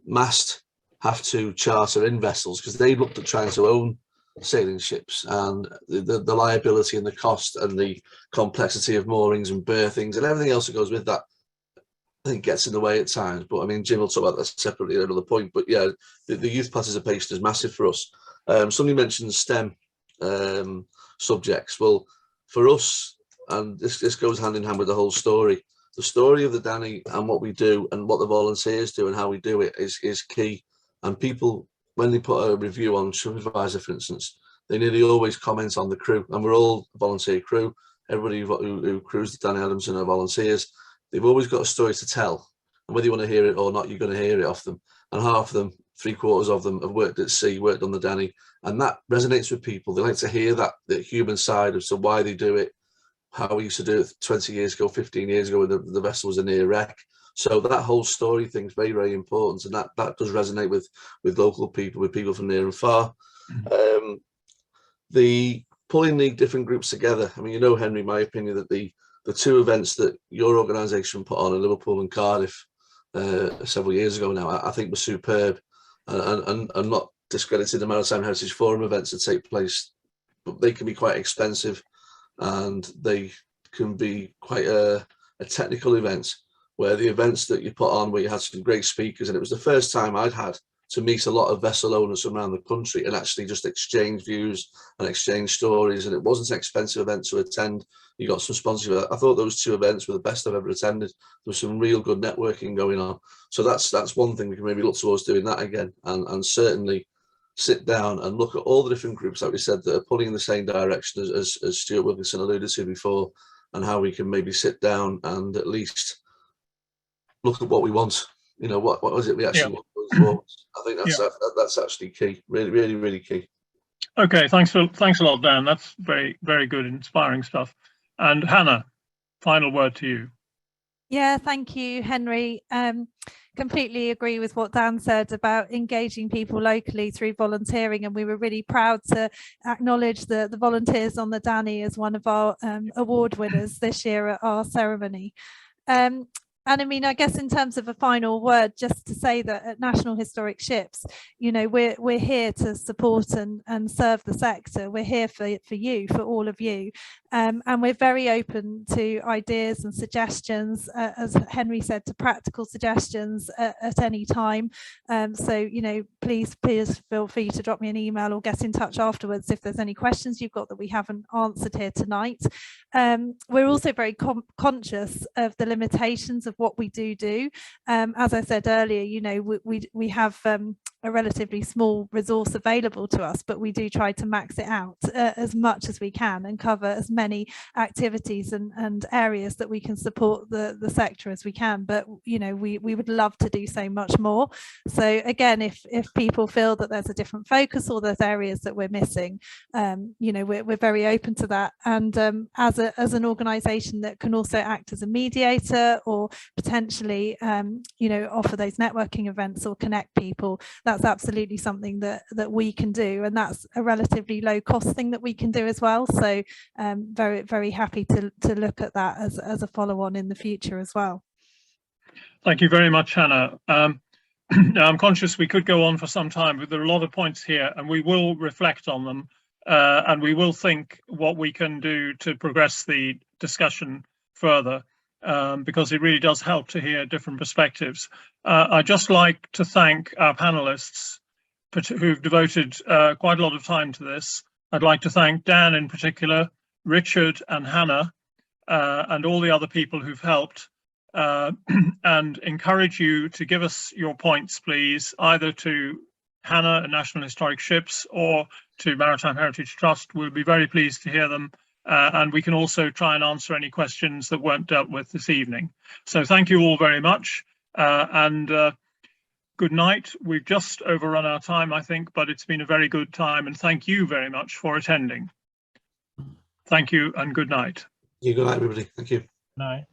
[SPEAKER 2] MAST have to charter in vessels because they looked at trying to own sailing ships, and the liability and the cost and the complexity of moorings and berthings and everything else that goes with that, I think, gets in the way at times. But I mean, Jim will talk about that separately at another point. But yeah, the youth participation is massive for us. Somebody mentioned STEM subjects. Well, for us, and this goes hand in hand with the whole story. The story of the Danny and what we do and what the volunteers do and how we do it is key. And people, when they put a review on TripAdvisor, for instance, they nearly always comment on the crew. And we're all a volunteer crew. Everybody who crews the Danny Adamson are volunteers. They've always got a story to tell, and whether you want to hear it or not, you're going to hear it off them. And half of them, 3/4 of them, have worked at sea, worked on the Danny, and that resonates with people. They like to hear that, the human side of why they do it, how we used to do it 20 years ago, 15 years ago, when the vessel was a near wreck. So that whole story thing is very, very important, and that does resonate with local people, with people from near and far. The pulling the different groups together. I mean, you know, Henry, my opinion that the two events that your organisation put on in Liverpool and Cardiff several years ago now, I think were superb, and not discrediting the Maritime Heritage Forum events that take place, but they can be quite expensive and they can be quite a technical event, where the events that you put on, where you had some great speakers, and it was the first time I'd had to meet a lot of vessel owners from around the country and actually just exchange views and exchange stories, and it wasn't an expensive event to attend. You got some sponsorship. I thought those two events were the best I've ever attended. There was some real good networking going on. So that's one thing we can maybe look towards doing that again, and certainly sit down and look at all the different groups, like we said, that are pulling in the same direction as Stuart Wilkinson alluded to before, and how we can maybe sit down and at least look at what we want. You know, what was it we actually want going forward? I think that's actually key. Really, really, really key.
[SPEAKER 1] Okay, thanks a lot, Dan. That's very, very good, inspiring stuff. And Hannah, final word to you.
[SPEAKER 4] Yeah, thank you, Henry. Completely agree with what Dan said about engaging people locally through volunteering, and we were really proud to acknowledge the volunteers on the Danny as one of our award winners this year at our ceremony. And I mean, I guess in terms of a final word, just to say that at National Historic Ships, you know, we're here to support and serve the sector. We're here for you, for all of you. And we're very open to ideas and suggestions, as Henry said, to practical suggestions at any time. So, you know, please feel free to drop me an email or get in touch afterwards if there's any questions you've got that we haven't answered here tonight. We're also very conscious of the limitations of what we do. As I said earlier, you know, we have a relatively small resource available to us, but we do try to max it out as much as we can and cover as many activities and areas that we can support the sector as we can. But you know, we would love to do so much more. So again, if people feel that there's a different focus or there's areas that we're missing, you know, we're very open to that. And as an organisation that can also act as a mediator or potentially you know, offer those networking events or connect people, that's absolutely something that we can do, and that's a relatively low cost thing that we can do as well. So very, very happy to look at that as a follow-on in the future as well.
[SPEAKER 1] Thank you very much, Hannah. Now, I'm conscious we could go on for some time, but there are a lot of points here, and we will reflect on them, and we will think what we can do to progress the discussion further, because it really does help to hear different perspectives. I'd just like to thank our panelists who've devoted quite a lot of time to this. I'd like to thank Dan in particular, Richard and Hannah, and all the other people who've helped. And encourage you to give us your points, please, either to Hannah at National Historic Ships or to Maritime Heritage Trust. We'll be very pleased to hear them, and we can also try and answer any questions that weren't dealt with this evening. So thank you all very much, and good night. We've just overrun our time, I think, but it's been a very good time, and thank you very much for attending. Thank you and good night.
[SPEAKER 2] Good night, everybody. Thank you.
[SPEAKER 3] Night.